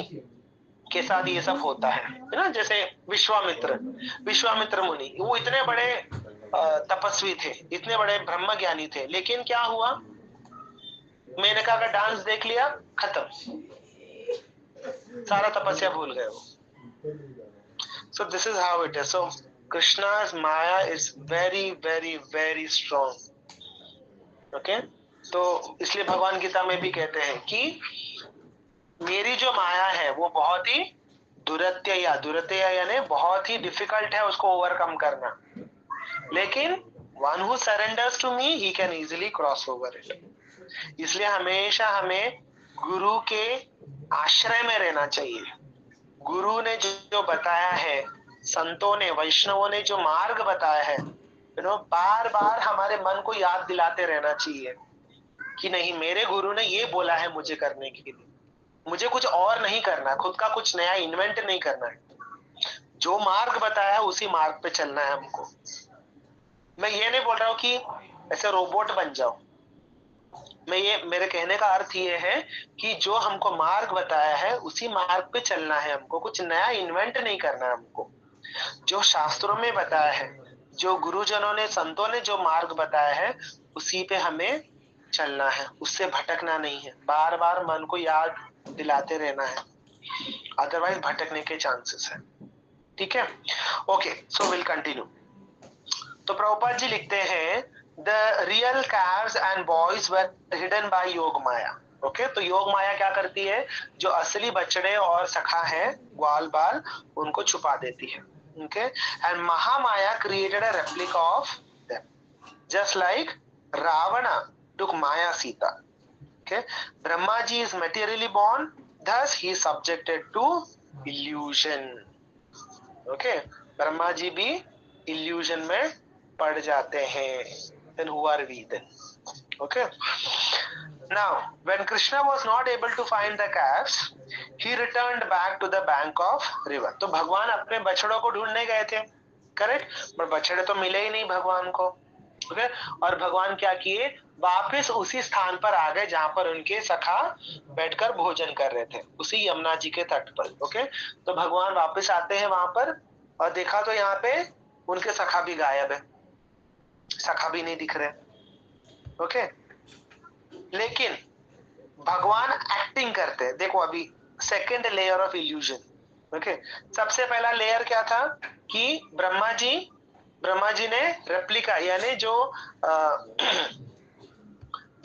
के साथ ये सब होता है ना। जैसे विश्वामित्र मुनि, वो इतने बड़े तपस्वी थे, इतने बड़े ब्रह्म ज्ञानी थे, लेकिन क्या हुआ, मेनका का डांस देख लिया, खत्म, सारा तपस्या भूल गए वो। So this is how it is. So Krishna's Maya is very very very strong. Okay? तो इसलिए भगवान गीता में भी कहते हैं कि मेरी जो माया है वो बहुत ही दुरत्य यानी बहुत ही डिफिकल्ट है उसको ओवरकम करना, लेकिन one who surrenders to me he can easily cross over it. इसलिए हमेशा हमें गुरु के आश्रय में रहना चाहिए। गुरु ने जो बताया है, संतों ने, वैष्णवों ने जो मार्ग बताया है, बार बार हमारे मन को याद दिलाते रहना चाहिए कि नहीं, मेरे गुरु ने ये बोला है मुझे करने के लिए, मुझे कुछ और नहीं करना है, खुद का कुछ नया इन्वेंट नहीं करना है, जो मार्ग बताया है उसी मार्ग पे चलना है हमको। मैं ये नहीं बोल रहा हूँ कि ऐसे रोबोट बन जाओ, मेरे कहने का अर्थ ये है कि जो हमको मार्ग बताया है उसी मार्ग पे चलना है हमको, कुछ नया इन्वेंट नहीं करना है हमको। जो शास्त्रों में बताया है, जो गुरुजनों ने, संतों ने जो मार्ग बताया है उसी पे हमें चलना है, उससे भटकना नहीं है, बार बार मन को याद दिलाते रहना है, अदरवाइज भटकने के चांसेस है। ठीक है, ओके, सो विल कंटिन्यू। तो प्रभुपाद जी लिखते हैं the real calves and boys were hidden bye योग माया। ओके, तो योग माया क्या करती है, जो असली बछड़े और सखा है, ग्वाल बाल, उनको छुपा देती है। Okay, and Mahamaya created a replica of them just like Ravana took Maya Sita. Okay, Brahmaji is materially born, thus he is subjected to illusion. Okay, Brahmaji भी illusion में पड़ जाते हैं। Then who are we then? Okay. Now, when Krishna was not able to find the calves, he returned back to the bank of river. तो भगवान अपने बछड़ों को ढूंढने गए थे, करेक्ट, पर बछड़े तो मिले ही नहीं भगवान को। ओके, और भगवान क्या किए, वापस उसी स्थान पर आ गए जहां पर उनके सखा बैठकर भोजन कर रहे थे, उसी यमुना जी के तट पर। ओके, तो भगवान वापस आते हैं वहां पर और देखा तो यहाँ पे उनके सखा भी गायब है, सखा भी नहीं दिख रहे। ओके, लेकिन भगवान एक्टिंग करते हैं। देखो अभी second layer of illusion. Okay, सबसे पहला लेयर क्या था कि ब्रह्मा जी ने रेप्लिका यानी जो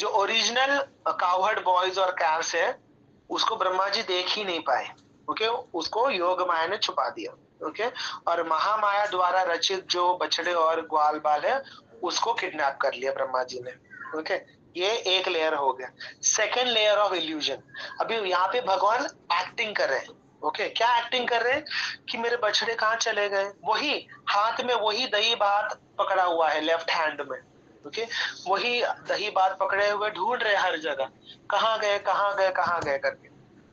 ओरिजिनल काउहर्ड बॉयज और कैल्स है उसको ब्रह्मा जी देख ही नहीं पाए। ओके, उसको योग माया ने छुपा दिया। ओके, और महामाया द्वारा रचित जो बछड़े और ग्वाल बाल है उसको किडनैप कर लिया ब्रह्मा जी ने। ओके, ये एक लेयर हो गया। सेकेंड लेयर ऑफ इल्यूजन, अभी यहाँ पे भगवान एक्टिंग कर रहे हैं। ओके, क्या एक्टिंग कर रहे हैं कि मेरे बछड़े कहाँ चले गए, वही हाथ में वही दही भात पकड़ा हुआ है लेफ्ट हैंड में। ओके, वही दही भात पकड़े हुए ढूंढ रहे हर जगह, कहाँ गए कहाँ गए कहाँ गए करके,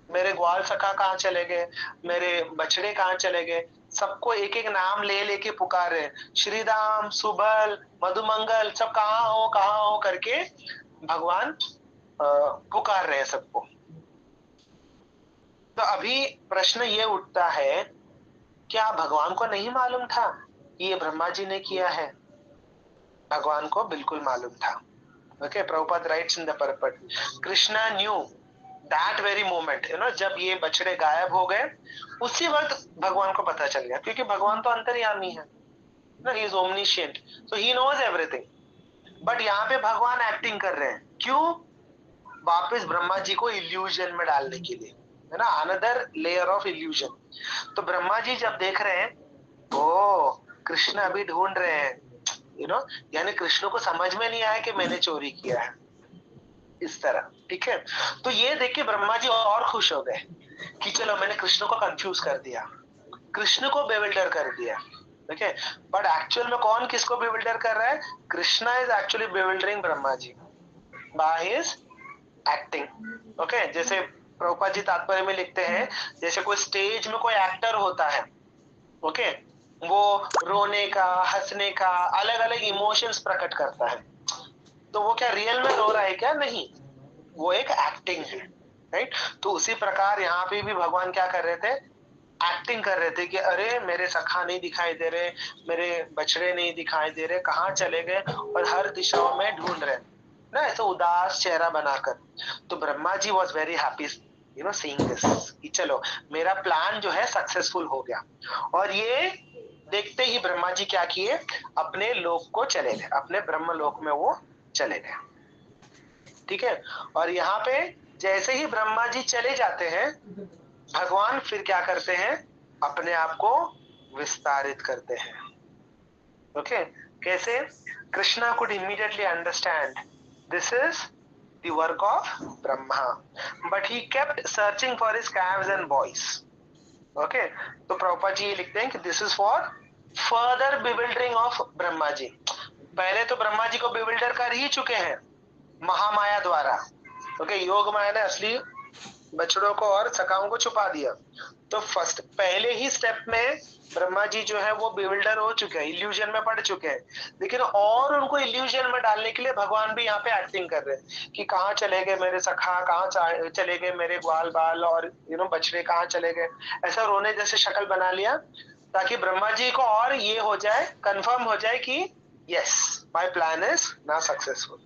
मेरे ग्वाल सखा कहाँ चले गए, मेरे बछड़े कहाँ चले गए, सबको एक एक नाम ले लेके पुकार रहे, श्रीराम, सुबल, मधुमंगल, सब कहाँ हो करके भगवान पुकार रहे हैं सबको। तो अभी प्रश्न ये उठता है, क्या भगवान को नहीं मालूम था ये ब्रह्मा जी ने किया है? भगवान को बिल्कुल मालूम था। Okay, Prabhupada rights in the purport, Krishna knew that very moment, जब ये बछड़े गायब हो गए उसी वक्त भगवान को पता चल गया, क्योंकि भगवान तो अंतर्यामी है ना, he is omniscient, so he knows everything. But यहाँ पे भगवान एक्टिंग कर रहे हैं, क्यों? वापस ब्रह्मा जी को इल्यूजन में डालने के लिए, है ना, अनदर लेयर ऑफ इल्यूजन। तो ब्रह्मा जी जब देख रहे हैं, ओ कृष्ण अभी ढूंढ रहे हैं, यानी कृष्ण को समझ में नहीं आया कि मैंने चोरी किया है, इस तरह। ठीक है, तो ये देख के ब्रह्मा जी और खुश हो गए कि चलो मैंने कृष्ण को कंफ्यूज कर दिया, कृष्ण को बेविल्डर कर दिया। ओके, बट एक्चुअल में कौन किसको बेविल्डर कर रहा है? Krishna is actually bewildering Brahma ji by his acting. Okay, जैसे प्रभुपाद जी तात्पर्य में लिखते हैं, जैसे कोई स्टेज में कोई एक्टर होता है, ओके, वो रोने का, हंसने का, अलग अलग इमोशंस प्रकट करता है। तो वो क्या रियल में रो रहा है क्या? नहीं, वो एक एक्टिंग है, राइट। तो उसी प्रकार यहाँ पे भी भगवान क्या कर रहे थे? एक्टिंग कर रहे थे कि अरे मेरे सखा नहीं दिखाई दे रहे, मेरे बछड़े नहीं दिखाई दे रहे, कहाँ चले गए, और हर दिशाओं में ढूंढ रहे ना, ऐसे उदास चेहरा बनाकर। तो Brahma ji was very happy seeing this, कि चलो मेरा प्लान जो है सक्सेसफुल हो गया। और ये देखते ही ब्रह्मा जी क्या किए? अपने लोक को चले गए, अपने ब्रह्म लोक में वो चले गए। ठीक है। और यहाँ पे जैसे ही ब्रह्मा जी चले जाते हैं, भगवान फिर क्या करते हैं? अपने आप को विस्तारित करते हैं। ओके, कैसे? Krishna could immediately understand this is the work of Brahma, but he kept searching for his calves and boys. Okay, तो प्रभुपाद जी ये लिखते हैं कि this is for further bewildering of Brahma ji. पहले तो ब्रह्मा जी को बिविल्डर कर ही चुके हैं महामाया द्वारा। ओके, योग माया ने असली बछड़ों को और सखाओं को छुपा दिया। तो फर्स्ट पहले ही स्टेप में ब्रह्मा जी जो है वो बिविल्डर हो चुके हैं, इल्यूजन में पड़ चुके हैं। लेकिन और उनको इल्यूजन में डालने के लिए भगवान भी यहाँ पे एक्टिंग कर रहे हैं कि कहाँ चले गए मेरे सखा, कहाँ चले गए मेरे ग्वाल बाल, और बछड़े कहाँ चले गए। ऐसा रोने जैसे शक्ल बना लिया, ताकि ब्रह्मा जी को और ये हो जाए, कंफर्म हो जाए कि yes, my plan is now successful.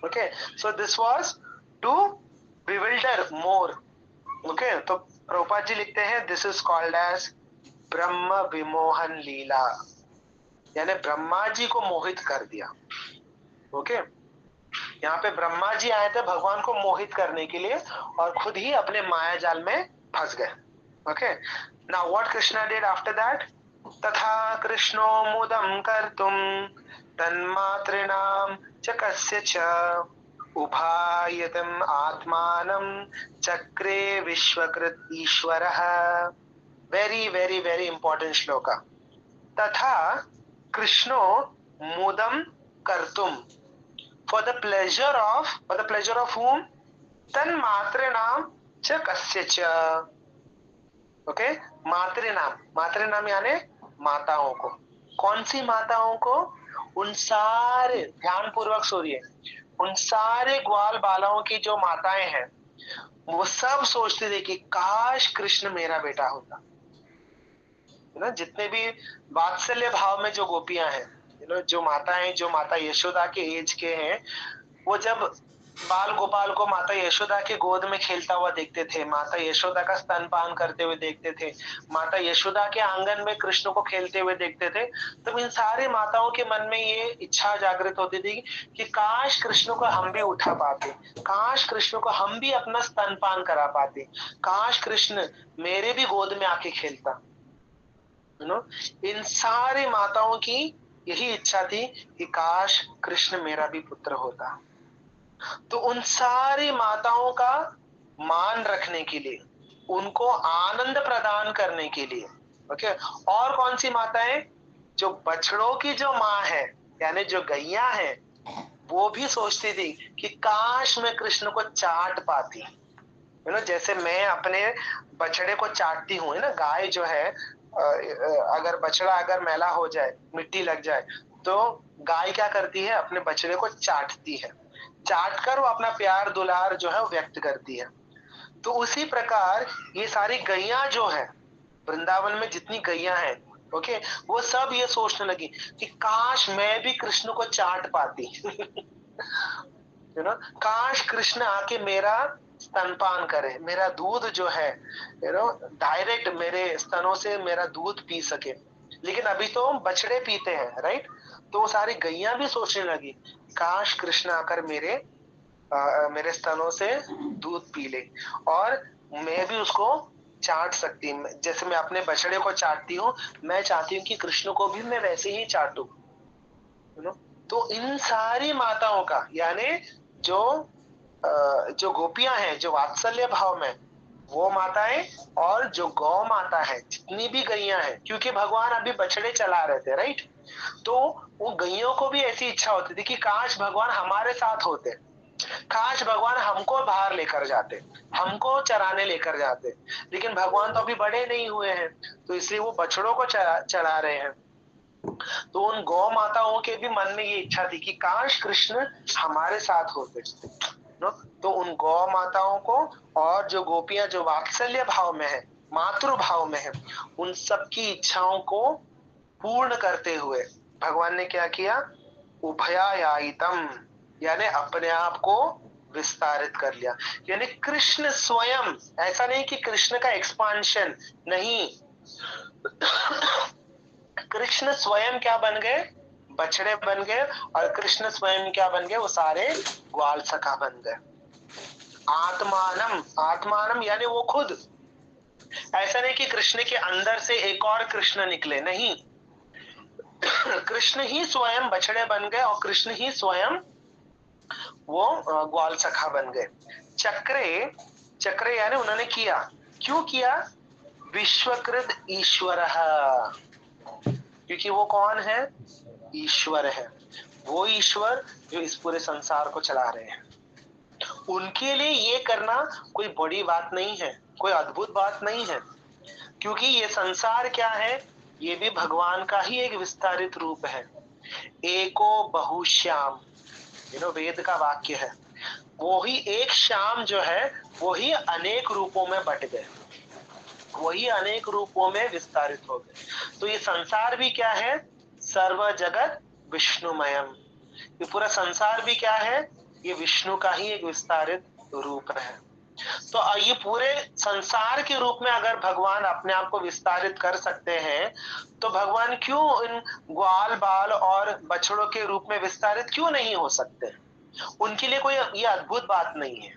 Okay, so this was to bewilder more। Okay, तो प्रभुपाद जी लिखते हैं दिस इज कॉल्ड एज ब्रह्म विमोहन लीला, यानी ब्रह्मा जी को मोहित कर दिया। ओके, यहाँ पे ब्रह्मा जी आए थे भगवान को मोहित करने के लिए, और खुद ही अपने माया जाल में फंस गए। Okay, now what Krishna did after that? तथा कृष्णो मुदम कर्तुम तन्मातृणाम च कस्यच उभायतम आत्मानं चक्रे विश्वकृत ईश्वरः। Very very very important shloka. तथा कृष्णो मुदम कर्तुम, for the pleasure of whom? तन्मातृणाम च कस्यच। ओके, मातृनाम, मातृनाम यानी माताओं को। कौन सी माताओं को? उन सारे, ध्यान पूर्वक सुनिए, उन सारे ग्वाल बालाओं की जो माताएं हैं, वो सब सोचते थे कि काश कृष्ण मेरा बेटा होता। जितने भी वात्सल्य भाव में जो गोपियां हैं, जो माताएं, जो माता यशोदा के एज के हैं, वो जब बाल गोपाल को माता यशोदा के गोद में खेलता हुआ देखते थे, माता यशोदा का स्तनपान करते हुए देखते थे, माता यशोदा के आंगन में कृष्ण को खेलते हुए देखते थे, तब इन सारी माताओं के मन में ये इच्छा जागृत होती थी कि काश कृष्ण को हम भी उठा पाते, काश कृष्ण को हम भी अपना स्तनपान करा पाते, काश कृष्ण मेरे भी गोद में आके खेलता। इन सारी माताओं की यही इच्छा थी कि काश कृष्ण मेरा भी पुत्र होता। तो उन सारी माताओं का मान रखने के लिए, उनको आनंद प्रदान करने के लिए, ओके, और कौन सी माताएं? जो बछड़ों की जो माँ है, यानी जो गैया है, वो भी सोचती थी कि काश मैं कृष्ण को चाट पाती। जैसे मैं अपने बछड़े को चाटती हूँ, है ना। गाय जो है, अगर बछड़ा अगर मैला हो जाए, मिट्टी लग जाए, तो गाय क्या करती है? अपने बछड़े को चाटती है, चाट कर वो अपना प्यार दुलार जो है वो व्यक्त करती है। तो उसी प्रकार ये सारी गैया जो है, वृंदावन में जितनी गैया हैं, ओके, वो सब ये सोचने लगी कि काश मैं भी कृष्ण को चाट पाती। काश कृष्ण आके मेरा स्तनपान करे, मेरा दूध जो है डायरेक्ट मेरे स्तनों से मेरा दूध पी सके। लेकिन अभी तो बछड़े पीते हैं, राइट। तो वो सारी गैया भी सोचने लगी काश कृष्ण आकर मेरे स्तनों से दूध पी ले, और मैं भी उसको चाट सकती। जैसे मैं अपने बछड़े को चाटती हूँ, मैं चाहती हूँ कि कृष्ण को भी मैं वैसे ही चाटू। तो इन सारी माताओं का, यानी जो गोपियां हैं, जो वात्सल्य भाव में, वो माताएं, और जो गौ माता है, जितनी भी गैया हैं, क्योंकि भगवान अभी बछड़े चला रहे थे, राइट। तो वो गैयों को भी ऐसी इच्छा होती थी कि काश भगवान हमारे साथ होते, काश भगवान हमको बाहर लेकर जाते, हमको चराने लेकर जाते, लेकिन भगवान तो अभी बड़े नहीं हुए हैं, तो इसलिए वो बछड़ों को चरा रहे हैं। तो उन गौ माताओं के भी मन में ये इच्छा थी कि काश कृष्ण हमारे साथ होते नो। तो उन गौ माताओं को और जो गोपियां जो वात्सल्य भाव में है, मातृ भाव में है, उन सबकी इच्छाओं को पूर्ण करते हुए भगवान ने क्या किया, उभयायायितम, यानी अपने आप को विस्तारित कर लिया। यानी कृष्ण स्वयं, ऐसा नहीं कि कृष्ण का एक्सपांशन, नहीं, कृष्ण स्वयं क्या बन गए, बछड़े बन गए, और कृष्ण स्वयं क्या बन गए, वो सारे ग्वाल सखा बन गए। आत्मानम, आत्मानम यानी वो खुद, ऐसा नहीं कि कृष्ण के अंदर से एक और कृष्ण निकले, नहीं, कृष्ण ही स्वयं बछड़े बन गए और कृष्ण ही स्वयं वो ग्वाल सखा बन गए। चक्रे, चक्रे यानी उन्होंने किया, क्यों किया, विश्वकृत ईश्वर, क्योंकि वो कौन है, ईश्वर है, वो ईश्वर जो इस पूरे संसार को चला रहे हैं। उनके लिए ये करना कोई बड़ी बात नहीं है, कोई अद्भुत बात नहीं है, क्योंकि ये संसार क्या है, ये भी भगवान का ही एक विस्तारित रूप है। एको बहुश्याम, वेद का वाक्य है, वो ही एक श्याम जो है, वो ही अनेक रूपों में बट गए, वही अनेक रूपों में विस्तारित हो गए। तो ये संसार भी क्या है, सर्व जगत विष्णुमयम, ये पूरा संसार भी क्या है, ये विष्णु का ही एक विस्तारित रूप है। तो ये पूरे संसार के रूप में अगर भगवान अपने आप को विस्तारित कर सकते हैं, तो भगवान क्यों इन ग्वाल बाल और बछड़ों के रूप में विस्तारित क्यों नहीं हो सकते, उनके लिए कोई ये अद्भुत बात नहीं है।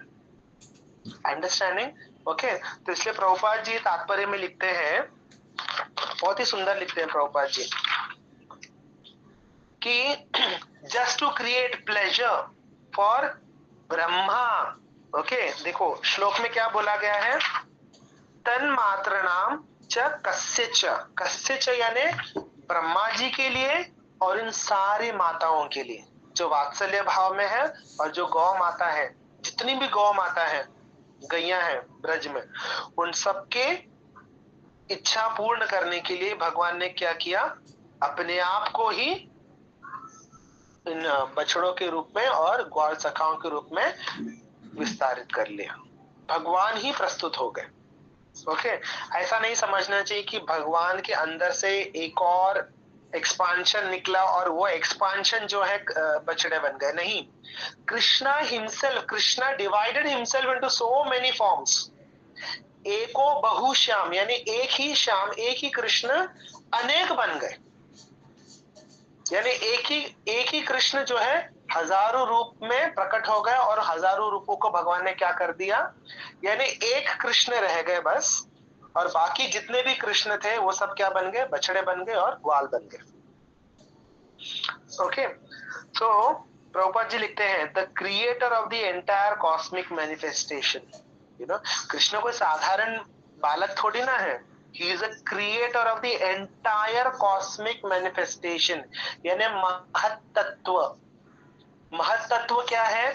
Understanding, okay. तो इसलिए प्रभुपाद जी तात्पर्य में लिखते हैं, बहुत ही सुंदर लिखते हैं प्रभुपाद जी, कि just to create pleasure for Brahma, okay. देखो श्लोक में क्या बोला गया है, तन मात्र नाम च कस्य च यानी ब्रह्मा जी के लिए और इन सारी माताओं के लिए जो वात्सल्य भाव में है, और जो गौ माता है, जितनी भी गौ माता है, गैया है ब्रज में, उन सबके इच्छा पूर्ण करने के लिए भगवान ने क्या किया, अपने आप को ही इन बछड़ों के रूप में और ग्वाल सखाओं के रूप में विस्तारित कर लिया, भगवान ही प्रस्तुत हो गए, ओके। ऐसा नहीं समझना चाहिए कि भगवान के अंदर से एक और एक्सपांशन निकला और वो एक्सपांशन जो है बछड़े बन गए, नहीं, Krishna himself, Krishna divided himself into so many forms, एको बहुश्याम यानी एक ही श्याम, एक ही कृष्ण अनेक बन गए, यानी एक ही कृष्ण जो है हजारों रूप में प्रकट हो गए, और हजारों रूपों को भगवान ने क्या कर दिया, यानी एक कृष्ण रह गए बस, और बाकी जितने भी कृष्ण थे वो सब क्या बन गए, बछड़े बन गए और ग्वाल बन गए, ओके। तो प्रभुपाद जी लिखते हैं, the creator of the entire cosmic manifestation, Krishna कोई साधारण बालक थोड़ी ना है, he is a creator of the entire cosmic manifestation, यानी महत्तत्व, महत्तत्व क्या है,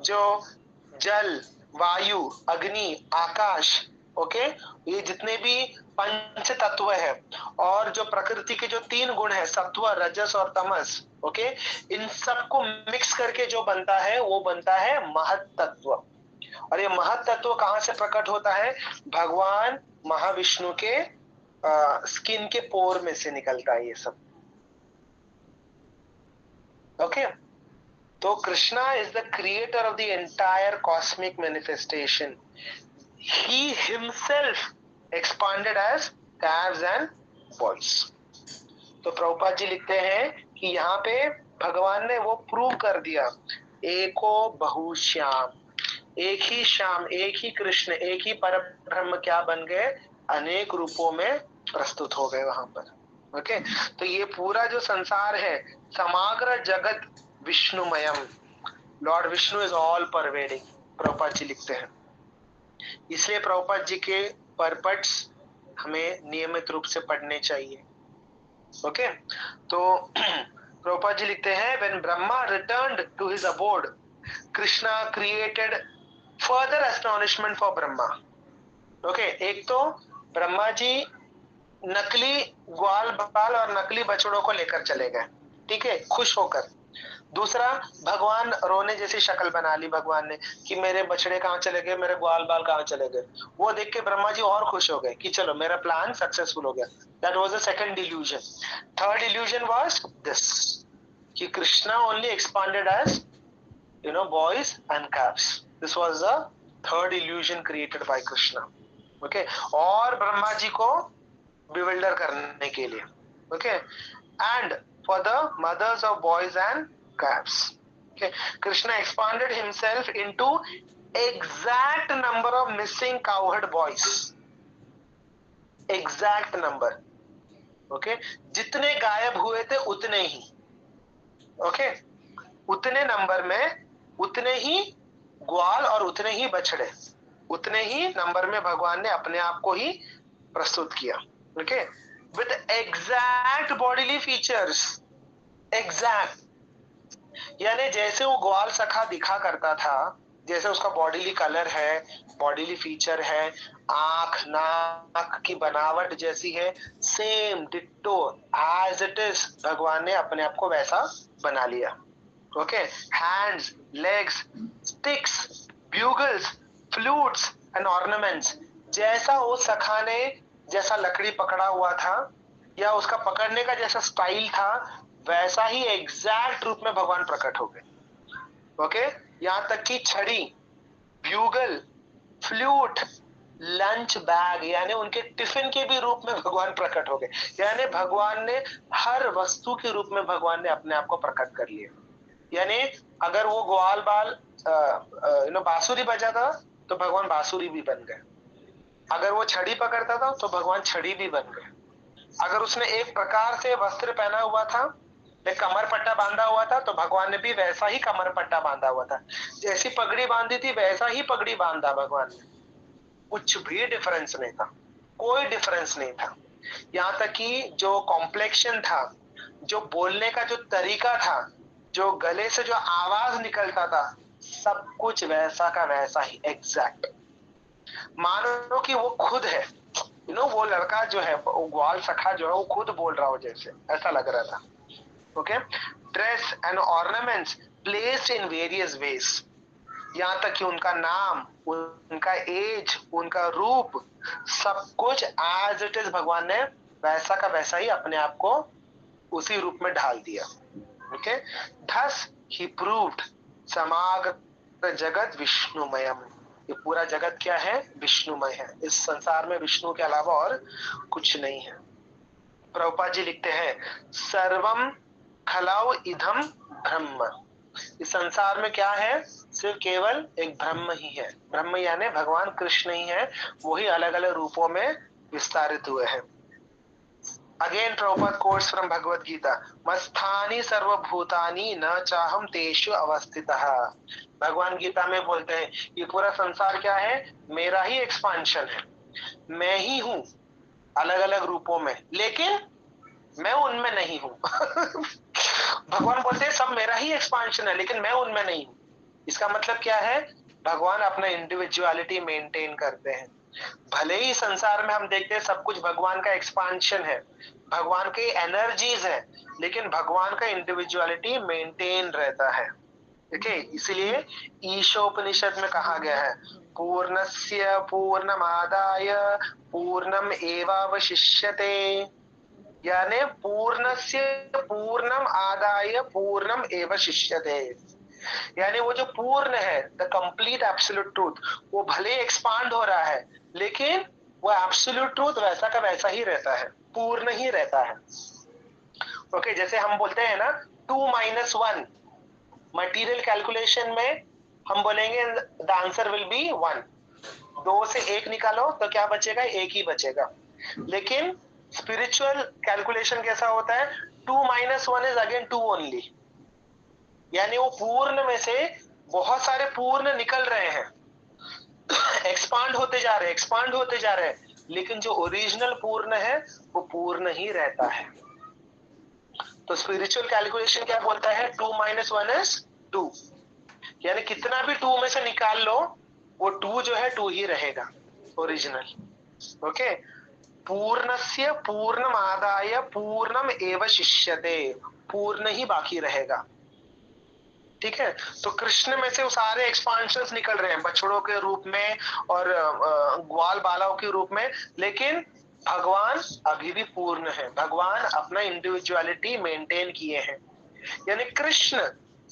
जो जल, वायु, अग्नि, आकाश, ओके, ये जितने भी पंच तत्व है, और जो प्रकृति के जो तीन गुण है, सत्व, रजस और तमस, ओके, इन सबको मिक्स करके जो बनता है वो बनता है महत्तत्व। और ये महत्तत्व कहां से प्रकट होता है, भगवान महाविष्णु के स्किन के पोर में से निकलता है ये सब, ओके। तो Krishna is the creator of the entire cosmic manifestation, he himself expanded as calves and boys. तो प्रभुपाद जी लिखते हैं कि यहाँ पे भगवान ने वो प्रूव कर दिया, एको बहुश्याम, एक ही श्याम, एक ही कृष्ण, एक ही पर ब्रह्म क्या बन गए, अनेक रूपों में प्रस्तुत हो गए वहां पर, ओके। तो ये पूरा जो संसार है, समग्र जगत विष्णुमयम, lord Vishnu is all pervading, Prabhupada ji लिखते हैं। इसलिए प्रभुपाद जी के परपट्स हमें नियमित रूप से पढ़ने चाहिए, ओके। तो प्रभुपाद जी लिखते हैं, when Brahma returned to his abode Krishna created further astonishment for Brahma. Okay, एक तो ब्रह्मा जी नकली ग्वाल बाल और नकली बछड़ों को लेकर चले गए, ठीक है, खुश होकर। दूसरा, भगवान रोने जैसी शक्ल बना ली भगवान ने कि मेरे बछड़े कहाँ चले गए, मेरे ग्वाल बाल कहाँ चले गए। वो देख के ब्रह्मा जी और खुश हो गए कि चलो मेरा प्लान सक्सेसफुल हो गया। That was the second illusion. Third illusion was this कि Krishna only expanded as boys and calves. This was the third illusion created by Krishna. Okay, और ब्रह्मा जी को bewilder करने के लिए। Okay, and for the mothers of boys and calves. Okay, Krishna expanded himself into exact number of missing cowherd boys. Exact number. Okay, जितने गायब हुए थे उतने ही। Okay, उतने नंबर में उतने ही ग्वाल और उतने ही बछड़े, उतने ही नंबर में भगवान ने अपने आप को ही प्रस्तुत किया। Okay, with exact bodily features, exact, यानी जैसे वो ग्वाल सखा दिखा करता था, जैसे उसका बॉडीली कलर है, बॉडीली फीचर है, आंख नाक की बनावट जैसी है, same ditto as it is भगवान ने अपने आप को वैसा बना लिया। Okay, hands, legs, sticks, bugles, flutes and ornaments. जैसा वो सखा ने जैसा लकड़ी पकड़ा हुआ था या उसका पकड़ने का जैसा स्टाइल था, वैसा ही एग्जैक्ट रूप में भगवान प्रकट हो गए। ओके, यहाँ तक कि छड़ी, ब्यूगल, फ्लूट, लंच बैग यानी उनके टिफिन के भी रूप में भगवान प्रकट हो गए। यानी भगवान ने हर वस्तु के रूप में भगवान ने अपने आप को प्रकट कर लिया। यानी अगर वो ग्वाल बाल बांसुरी बजाता तो भगवान बांसुरी भी बन गए, अगर वो छड़ी पकड़ता था तो भगवान छड़ी भी बन गए, अगर उसने एक प्रकार से वस्त्र पहना हुआ था, एक कमर पट्टा बांधा हुआ था, तो भगवान ने भी वैसा ही कमर पट्टा बांधा हुआ था, जैसी पगड़ी बांधी थी वैसा ही पगड़ी बांधा भगवान ने। कुछ भी डिफरेंस नहीं था, कोई डिफरेंस नहीं था। यहाँ तक कि जो कॉम्प्लेक्शन था, जो बोलने का जो तरीका था, जो गले से जो आवाज निकलता था, सब कुछ वैसा का वैसा ही एग्जैक्ट। मानो कि वो खुद है, वो लड़का जो है, वो ग्वाल सखा जो है, वो खुद बोल रहा हो जैसे, ऐसा लग रहा था। Okay, dress and ornaments placed in various ways, यहाँ तक कि उनका नाम, उनका एज, उनका रूप, सब कुछ एज इट इज भगवान ने वैसा का वैसा ही अपने आप को उसी रूप में ढाल दिया। ओके, thus he proved समग्र जगत विष्णुमयम, ये पूरा जगत क्या है, विष्णुमय है। इस संसार में विष्णु के अलावा और कुछ नहीं है। प्रभुपाद जी लिखते हैं, सर्वम खलाउ इधम ब्रह्म, इस संसार में क्या है, सिर्फ केवल एक ब्रह्म ही है। ब्रह्म यानी भगवान कृष्ण ही है, वही अलग अलग रूपों में विस्तारित हुए हैं। Again Prabhupada quotes from Bhagavad Gita, मस्थानि सर्वभूतानि न चाहम तेषु अवस्थितः। भगवान गीता में बोलते हैं ये पूरा संसार क्या है, मेरा ही एक्सपांशन है, मैं ही हूँ अलग अलग रूपों में, लेकिन मैं उनमें नहीं हूँ। भगवान बोलते हैं सब मेरा ही एक्सपांशन है, लेकिन मैं उनमें नहीं हूँ। इसका मतलब क्या है, भगवान अपना इंडिविजुअलिटी मेंटेन करते हैं। भले ही संसार में हम देखते हैं सब कुछ भगवान का एक्सपांशन है, भगवान की एनर्जीज है, लेकिन भगवान का इंडिविजुअलिटी मेंटेन रहता है। देखिए, इसलिए ईशोपनिषद में कहा गया है, पूर्णस्य पूर्णमादाय पूर्णम एवावशिष्यते, यानी पूर्णस्य पूर्णम आदाय पूर्णम एवशिष्यते, यानी वो जो पूर्ण है, द कंप्लीट एब्सोल्यूट ट्रूथ, वो भले एक्सपांड हो रहा है, लेकिन वो एब्सोल्यूट ट्रूथ वैसा का वैसा ही रहता है, पूर्ण ही रहता है। ओके, जैसे हम बोलते हैं ना 2 - 1, मटेरियल कैलकुलेशन में हम बोलेंगे द आंसर विल बी 1, 2 से 1 निकालो तो क्या बचेगा, 1 ही बचेगा। लेकिन स्पिरिचुअल कैलकुलेशन कैसा होता है, 2 - 1 इज अगेन 2 ओनली, यानी वो पूर्ण में से बहुत सारे पूर्ण निकल रहे हैं, एक्सपांड होते जा रहे हैं, एक्सपांड होते जा रहे हैं, लेकिन जो ओरिजिनल पूर्ण है वो पूर्ण ही रहता है। तो स्पिरिचुअल कैलकुलेशन क्या बोलता है, 2 - 1 is 2, यानी कितना भी 2 में से निकाल लो, वो 2 जो है 2 ही रहेगा ओरिजिनल। ओके, पूर्णस्य पूर्णमादाय पूर्णम एव शिष्यते, पूर्ण ही बाकी रहेगा। ठीक है, तो कृष्ण में से वो सारे एक्सपांशंस निकल रहे हैं बछड़ों के रूप में और ग्वाल बालाओं के रूप में, लेकिन भगवान अभी भी पूर्ण है। भगवान अपना इंडिविजुअलिटी मेंटेन किए हैं, यानी कृष्ण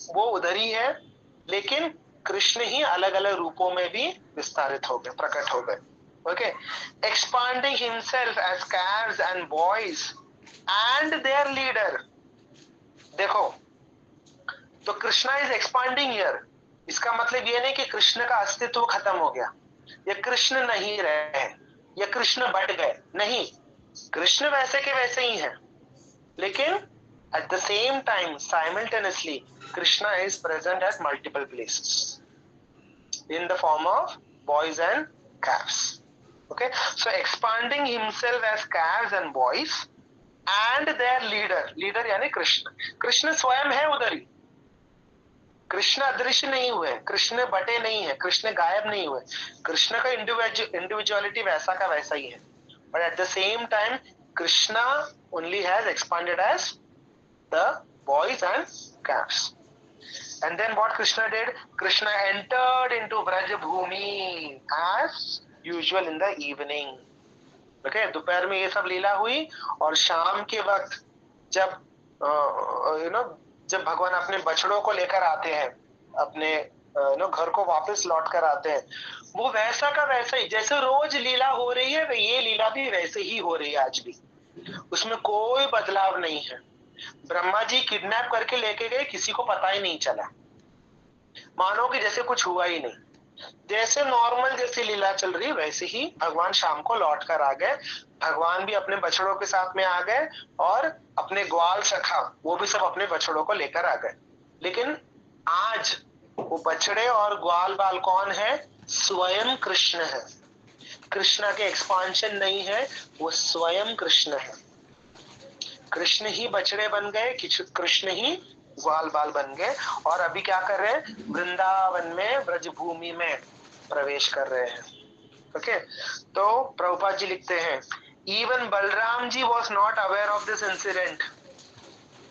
वो उधर ही है, लेकिन कृष्ण ही अलग अलग रूपों में भी विस्तारित हो गए, प्रकट हो गए। Okay, expanding himself as calves and boys and their leader. देखो, तो कृष्णा इज एक्सपांडिंग हियर, इसका मतलब ये नहीं कि कृष्ण का अस्तित्व खत्म हो गया, या कृष्ण नहीं रहे, या कृष्ण बढ़ गए, नहीं, कृष्ण वैसे के वैसे ही हैं, लेकिन at the same time simultaneously Krishna is present at multiple places in the form of boys and calves. Okay, so expanding himself as calves and boys and their leader यानी कृष्ण, कृष्ण स्वयं है उधर ही, कृष्ण अदृश्य नहीं हुए, कृष्ण बटे नहीं है, कृष्ण गायब नहीं हुए, कृष्ण का इंडिविजुअलिटी वैसा का वैसा ही है, but at the same time Krishna only has expanded as the boys and calves. And then what Krishna did? Krishna entered into Braj Bhumi as usual in the evening. Okay, दोपहर में ये सब लीला हुई, और शाम के वक्त जब जब भगवान अपने बछड़ों को लेकर आते हैं, अपने घर को वापस लौट कर आते हैं, वो वैसा का वैसा ही, जैसे रोज लीला हो रही है, ये लीला भी वैसे ही हो रही है आज भी, उसमें कोई बदलाव नहीं है। ब्रह्मा जी किडनैप करके लेके गए, किसी को पता ही नहीं चला, मानो कि जैसे कुछ हुआ ही नहीं, जैसे नॉर्मल जैसी लीला चल रही वैसे ही भगवान शाम को लौट कर आ गए। भगवान भी अपने बछड़ों के साथ में आ गए, और अपने ग्वाल सखा वो भी सब अपने बछड़ों को लेकर आ गए। लेकिन आज वो बछड़े और ग्वाल बाल कौन है? स्वयं कृष्ण है। कृष्ण के एक्सपांशन नहीं है, वो स्वयं कृष्ण है। कृष्ण ही बछड़े बन गए, कृष्ण ही ग्वाल बाल बन गए, और अभी क्या कर रहे हैं? वृंदावन में, ब्रजभूमि में प्रवेश कर रहे हैं। ओके, तो प्रभुपाद जी लिखते हैं, even Balaram ji was not aware of this incident,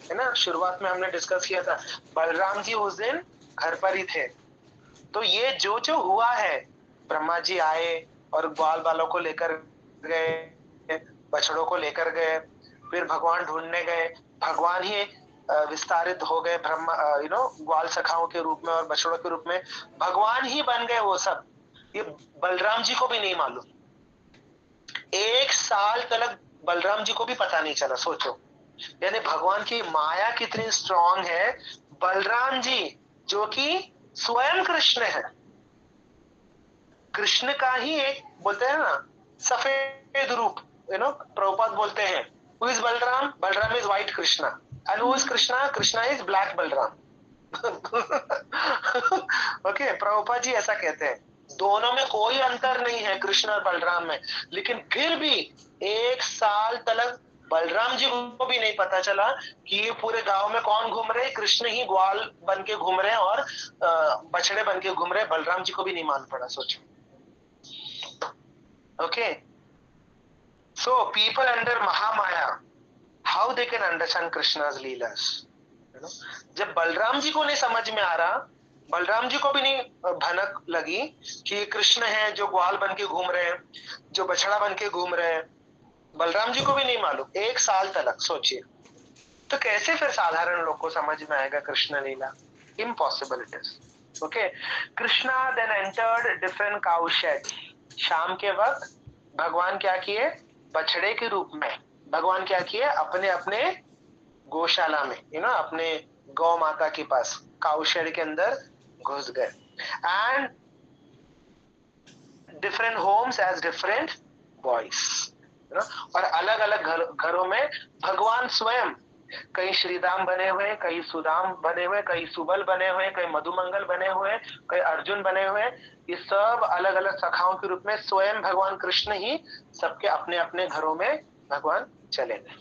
है ना, शुरुआत में हमने डिस्कस किया था, बलराम जी उस दिन घर पर ही थे। तो ये जो जो हुआ है, ब्रह्मा जी आए और ग्वाल बालों को लेकर गए, बछड़ों को लेकर गए, फिर भगवान ढूंढने गए, भगवान ही विस्तारित हो गए ब्रह्मा ग्वाल सखाओं के रूप में और बछड़ों के रूप में, भगवान ही बन गए वो सब। ये बलराम जी को भी नहीं मालूम, 1 साल तक बलराम जी को भी पता नहीं चला। सोचो, यानी भगवान की माया कितनी स्ट्रांग है। बलराम जी जो कि स्वयं कृष्ण है, कृष्ण का ही एक बोलते हैं ना सफेद रूप, प्रभुपाद बोलते हैं, who is Balram? Balram is white Krishna, and who is Krishna? Krishna is black Balram. Okay, Prabhupada ji ऐसा कहते हैं, दोनों में कोई अंतर नहीं है कृष्ण और बलराम में, लेकिन फिर भी 1 साल तक बलराम जी को भी नहीं पता चला कि ये पूरे गांव में कौन घूम रहे, कृष्ण ही ग्वाल बन के घूम रहे और बछड़े बन के घूम रहे, बलराम जी को भी नहीं मालूम पड़ा। सोचो। Okay, so people under Mahamaya, how they can understand Krishna's leelas? जब बलराम जी को नहीं समझ में आ रहा, बलराम जी को भी नहीं भनक लगी कि कृष्ण है जो ग्वाल बन के घूम रहे हैं, जो बछड़ा बन के घूम रहे हैं, बलराम जी को भी नहीं मालूम 1 साल तक। सोचिए, तो कैसे फिर साधारण लोग को समझ में आएगा कृष्ण लीला? Impossible it is. Okay, Krishna then entered different cow sheds. शाम के वक्त भगवान क्या किए? बछड़े के रूप में भगवान क्या किए? अपने अपने गौशाला में, अपने गौ माता के पास काउ शेड के अंदर घुस गए। And different homes as different boys, और अलग अलग घरों में भगवान स्वयं, कई श्रीदाम बने हुए, कई सुदाम बने हुए, कई सुबल बने हुए, कई मधुमंगल बने हुए, कई अर्जुन बने हुए, ये सब अलग अलग सखाओं के रूप में स्वयं भगवान कृष्ण ही सबके अपने अपने घरों में भगवान चले गए,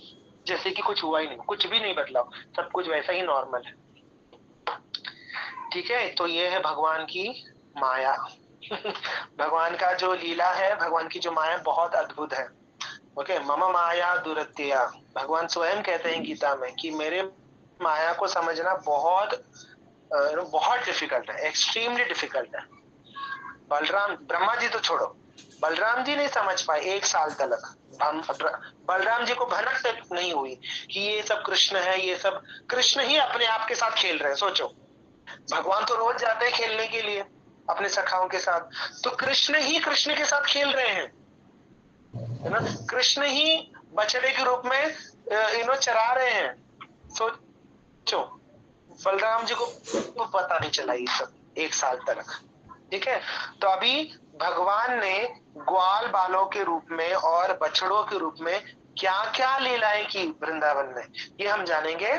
जैसे कि कुछ हुआ ही नहीं, कुछ भी नहीं बदला, सब कुछ वैसा ही नॉर्मल है। ठीक है, तो ये है भगवान की माया। भगवान का जो लीला है, भगवान की जो माया बहुत अद्भुत है। ओके, मम माया दुरत्या, भगवान स्वयं कहते हैं गीता में कि मेरे माया को समझना बहुत बहुत डिफिकल्ट है, एक्सट्रीमली डिफिकल्ट है। बलराम, ब्रह्मा जी तो छोड़ो, बलराम जी नहीं समझ पाए 1 साल तक। बलराम जी को भनक तक नहीं हुई कि ये सब कृष्ण है, ये सब कृष्ण ही अपने आप के साथ खेल रहे हैं। सोचो, भगवान तो रोज जाते हैं खेलने के लिए अपने सखाओं के साथ, तो कृष्ण ही कृष्ण के साथ खेल रहे हैं, है ना। कृष्ण ही बछड़े के रूप में चरा रहे हैं। सोचो, बलराम जी को पता नहीं चला ये सब 1 साल तक। ठीक है, तो अभी भगवान ने ग्वाल बालों के रूप में और बछड़ों के रूप में क्या क्या लीलाएं की वृंदावन में, ये हम जानेंगे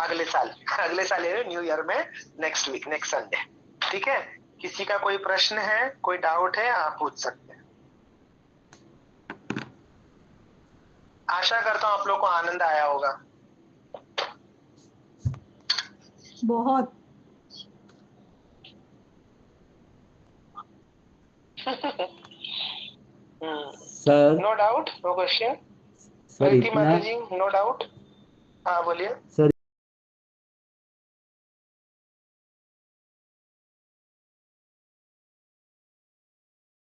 अगले साल। अगले साल ये न्यू ईयर में, नेक्स्ट वीक, नेक्स्ट संडे। ठीक है, किसी का कोई प्रश्न है, कोई डाउट है, आप पूछ सकते हैं। आशा करता हूं आप लोग को आनंद आया होगा। बहुत। Sir, no doubt, no question. Sir Preeti इतना माता जी, नो डाउट। हाँ बोलिए। सर